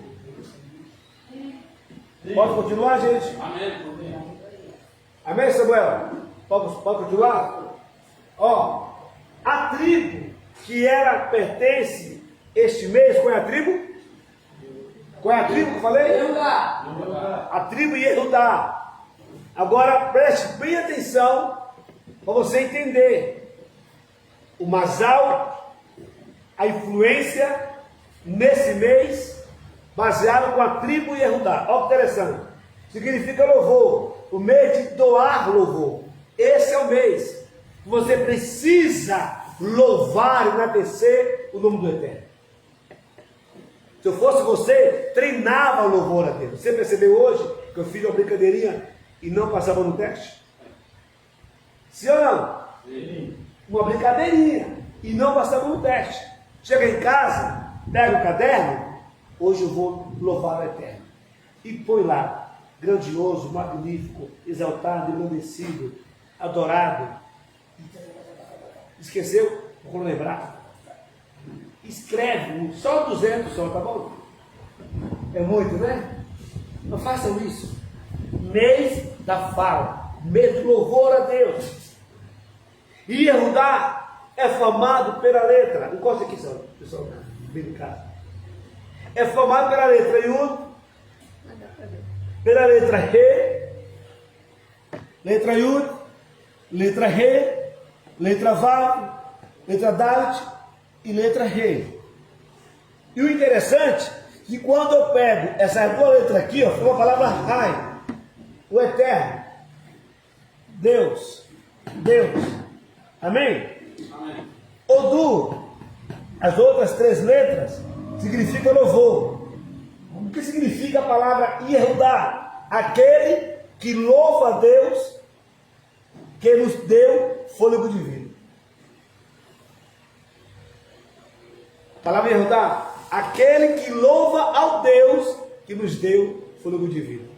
Pode continuar, gente? Amém. Amém, Samuel? Pode continuar? Ó, a tribo que pertence este mês, qual é a tribo? Qual é a tribo que eu falei? Judá. A tribo Yehudá. Agora preste bem atenção para você entender o Mazal, a influência nesse mês, baseado com a tribo Yehudá. Olha que interessante. Significa louvor. O mês de doar louvor. Esse é o mês que você precisa louvar e enaltecer o nome do Eterno. Se eu fosse você, treinava o louvor a Deus. Você percebeu hoje que eu fiz uma brincadeirinha e não passava no teste? Sim ou não? Sim. Uma brincadeirinha e não passava no teste. Chega em casa, pega o caderno, hoje eu vou louvar o Eterno. E põe lá, grandioso, magnífico, exaltado, engrandecido, adorado. Esqueceu? Vou lembrar. Escreve, só 200 só, tá bom? É muito, né? Não façam isso. Mês da fala, mês do louvor a Deus. E Yehudá é formado pela letra. Encosta aqui, pessoal, vem de casa. É formado pela letra Yud, pela letra Re, letra Yud, letra Re, letra Vav, letra Dalet e letra Re. E o interessante é que quando eu pego essas duas letras aqui, ó, foi uma palavra Rai, o Eterno, Deus, amém? Amém. Odu, as outras três letras, significa louvor. O que significa a palavra Yehudá? Aquele que louva a Deus, que nos deu fôlego de vida. A palavra Yehudá, aquele que louva ao Deus que nos deu fôlego de vida.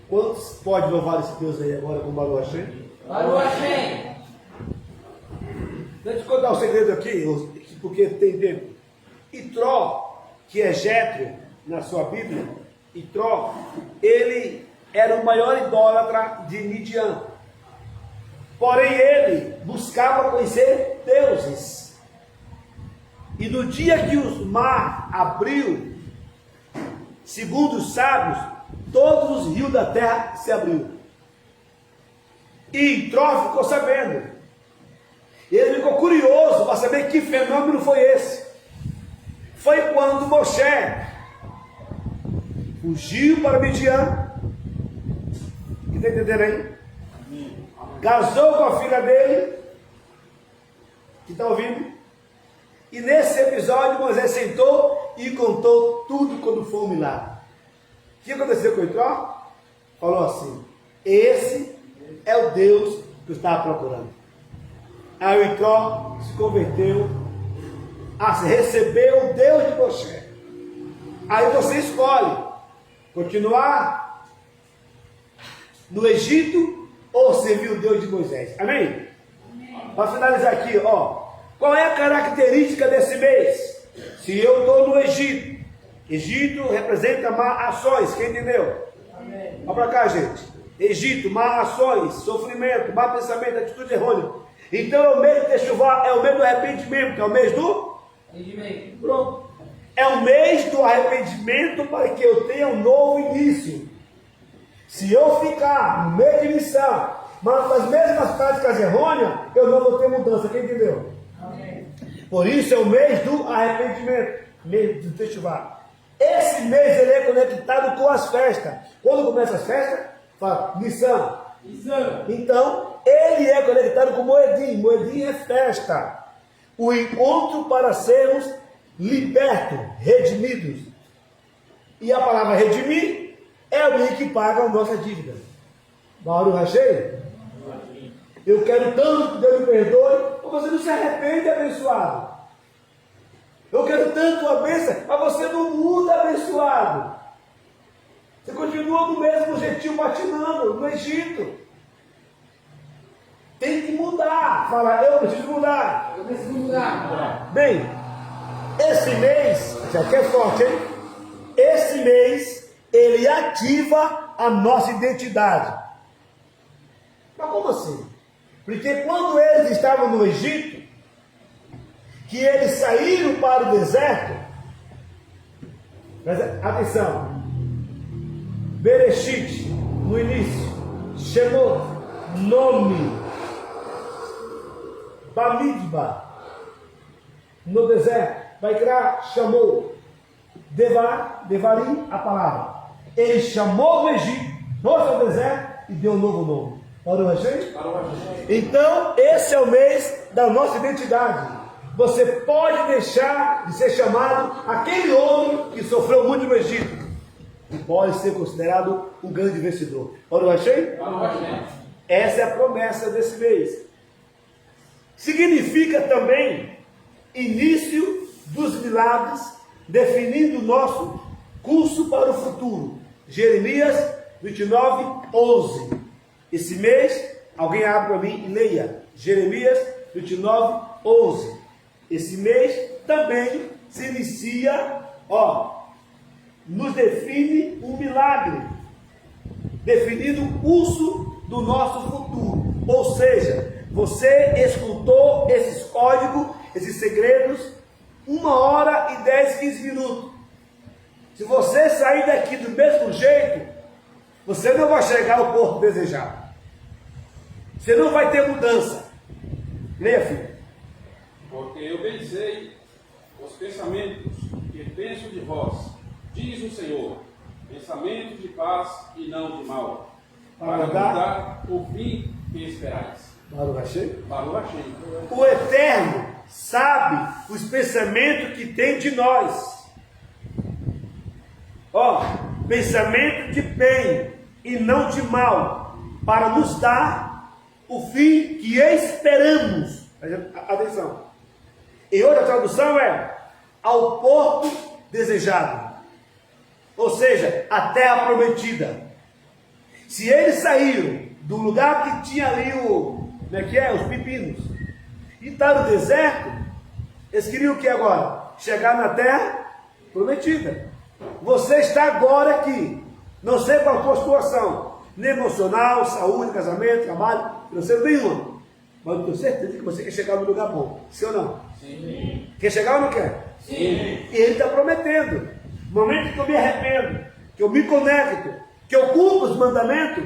Quantos pode louvar esse Deus aí agora com Baruch Hashem? Baruch Hashem. Deixa eu contar um segredo aqui, porque tem tempo. Itró, que é Jetro na sua Bíblia, Itró, ele era o maior idólatra de Midian. Porém, ele buscava conhecer deuses. E no dia que o mar abriu, segundo os sábios, todos os rios da terra se abriu. E Itró ficou sabendo. Ele ficou curioso para saber que fenômeno foi esse. Foi quando Moshe fugiu para Midian. Está entendendo aí? Casou com a filha dele, que está ouvindo. E nesse episódio Moisés sentou e contou tudo quando foi um milagre. O que aconteceu com o Itró? Falou assim: esse é o Deus que eu estava procurando. Aí o Itró se converteu, recebeu o Deus de Moshe. Aí você escolhe continuar no Egito ou servir o Deus de Moisés. Amém? Para finalizar aqui, ó, qual é a característica desse mês? Se eu estou no Egito, Egito representa má ações, quem entendeu? Amém. Olha para cá, gente. Egito, má ações, sofrimento, má pensamento, atitude errônea. Então é o mês de Techuvá, é o mês do arrependimento, que é o mês do... Regimento. Pronto. É o mês do arrependimento para que eu tenha um novo início. Se eu ficar no mês de missão, mas com as mesmas práticas errôneas, eu não vou ter mudança, quem entendeu? Amém. Por isso é o mês do arrependimento, mês do Techuvá. Esse mês ele é conectado com as festas. Quando começa as festas, fala missão. Então, ele é conectado com Moedim. Moedim é festa. O encontro para sermos libertos, redimidos. E a palavra redimir é alguém que paga a nossa dívida. Bauru Rachei? Eu quero tanto que Deus me perdoe, mas você não se arrepende, abençoado. Eu quero tanto a bênção, mas você não muda, abençoado. Você continua do mesmo jeitinho patinando no Egito. Tem que mudar. Fala, eu preciso mudar. Eu preciso mudar. Bem, esse mês, já que é forte, hein? Esse mês, ele ativa a nossa identidade. Mas como assim? Porque quando eles estavam no Egito, que eles saíram para o deserto, atenção, Bereshit, no início, Shemot, nome, Bamidba, no deserto, Vaikra chamou, Devarim, a palavra. Ele chamou o Egito, trouxe ao deserto e deu um novo nome. Parou, Rachei? Então, esse é o mês da nossa identidade. Você pode deixar de ser chamado aquele homem que sofreu muito no Egito e pode ser considerado um grande vencedor. Parou, Rachei? Essa é a promessa desse mês. Significa também início dos milagres, definindo o nosso curso para o futuro. Jeremias 29, 11. Esse mês, alguém abre para mim e leia. Jeremias 29, 11. Esse mês também se inicia, nos define um milagre, definindo o curso do nosso futuro. Ou seja, você escutou esses códigos, esses segredos, 1 hora e 10, 15 minutos. Se você sair daqui do mesmo jeito, você não vai chegar ao porto desejado. Você não vai ter mudança. Leia, filho. Porque eu bem sei os pensamentos que penso de vós, diz o Senhor, pensamentos de paz e não de mal, para dar o fim que esperais. Baruch Hashem. Baruch Hashem. O Eterno sabe os pensamentos que tem de nós. Pensamento de bem e não de mal, para nos dar o fim que esperamos. Atenção. Em outra tradução é ao porto desejado. Ou seja, a terra prometida. Se eles saíram do lugar que tinha ali os pepinos, e está no deserto, eles queriam o que agora? Chegar na terra prometida. Você está agora aqui. Não sei qual for a situação, nem emocional, saúde, casamento, trabalho, financeiro, nenhuma. Mas eu tenho certeza que você quer chegar no lugar bom. Sim ou não? Sim. Quer chegar ou não quer? Sim. E ele está prometendo. No momento que eu me arrependo, que eu me conecto, que eu cumpro os mandamentos,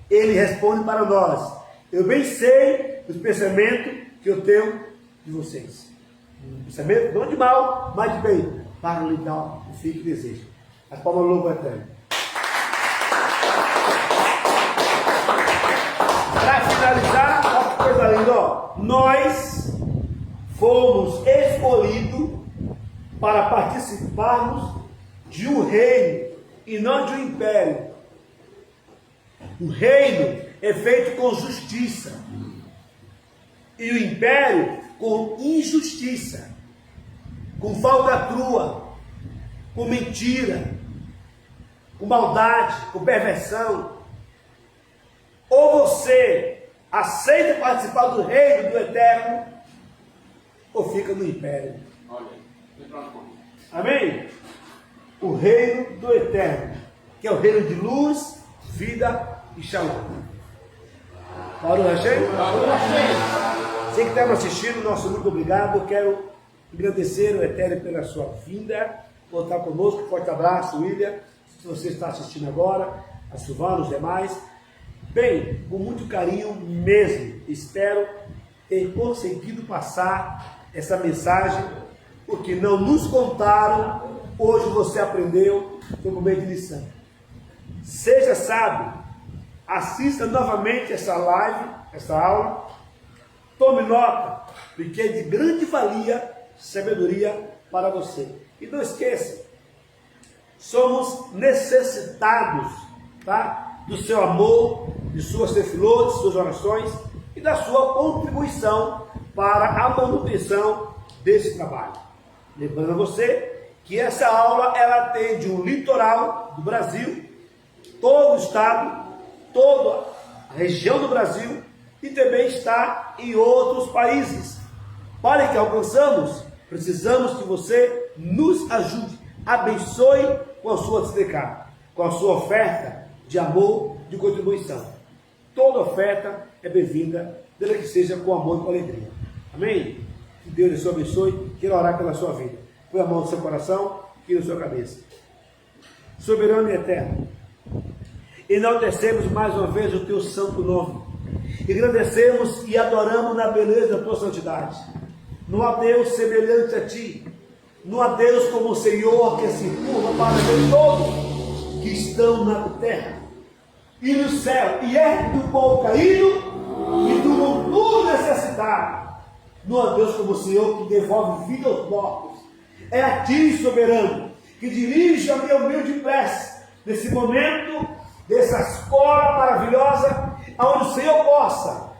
ele responde para nós. Eu bem sei os pensamentos que eu tenho de vocês. Pensamento não de mal, mas de bem, para lhe dar o fim que deseja. As palmas louvam o Eterno. Para finalizar, olha que coisa linda, nós fomos escolhidos para participarmos de um reino e não de um império. O reino é feito com justiça e o império com injustiça, com falcatrua, com mentira, com maldade, com perversão. Ou você aceita participar do reino do Eterno, ou fica no império. Olha, vem para onde? Amém? O reino do Eterno, que é o reino de luz, vida e shalom. Baruch Hashem? Baruch Hashem. Você que está me assistindo, nosso muito obrigado. Eu quero agradecer o Eterno pela sua vinda, por estar conosco. Forte abraço, William, se você está assistindo agora, a Silvana, os demais. Bem, com muito carinho mesmo, espero ter conseguido passar essa mensagem, porque não nos contaram, hoje você aprendeu, foi por meio de lição. Seja sábio, assista novamente essa live, essa aula, tome nota, porque é de grande valia, sabedoria para você. E não esqueça, somos necessitados tá? Do seu amor, de suas tefilot, de suas orações e da sua contribuição para a manutenção desse trabalho. Lembrando a você que essa aula ela atende o litoral do Brasil, todo o estado, toda a região do Brasil e também está em outros países. Para que alcançamos, precisamos que você nos ajude, abençoe com a sua tzedekah, com a sua oferta de amor, de contribuição. Toda oferta é bem-vinda, desde que seja com amor e com alegria. Amém? Que Deus lhe abençoe. Quero orar pela sua vida. Põe a mão no seu coração e na sua cabeça. Soberano e eterno, enaltecemos mais uma vez o teu santo nome. Agradecemos e adoramos na beleza da tua santidade. Não há Deus semelhante a ti. Não há Deus como o Senhor que se curva para ver todos que estão na terra e no céu, e é do pão caído e do mundo necessitado. Não há Deus como o Senhor que devolve vida aos mortos. É a ti, soberano, que dirige a minha humilde prece nesse momento, dessa escola maravilhosa, onde o Senhor possa,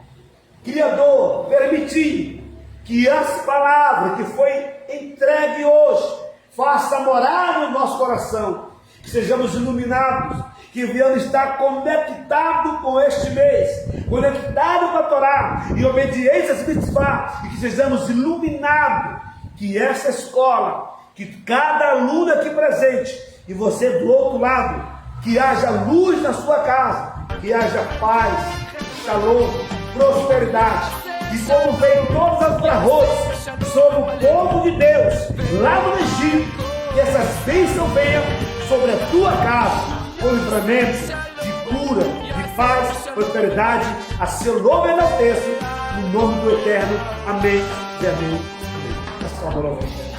Criador, permitir que as palavras que foi entregue hoje faça morar no nosso coração, que sejamos iluminados, que venhamos estar conectados com este mês, conectados com a Torá, em obediência às mitzvah, e que sejamos iluminados, que essa escola, que cada aluno aqui presente, e você do outro lado, que haja luz na sua casa, que haja paz, shalom, prosperidade, e como veio todas as brahot sobre o povo de Deus, lá no Egito, que essas bênçãos venham sobre a tua casa, com livramento, de cura, de paz, prosperidade, a seu nome enalteço, no nome do Eterno. Amém e amém. Amém.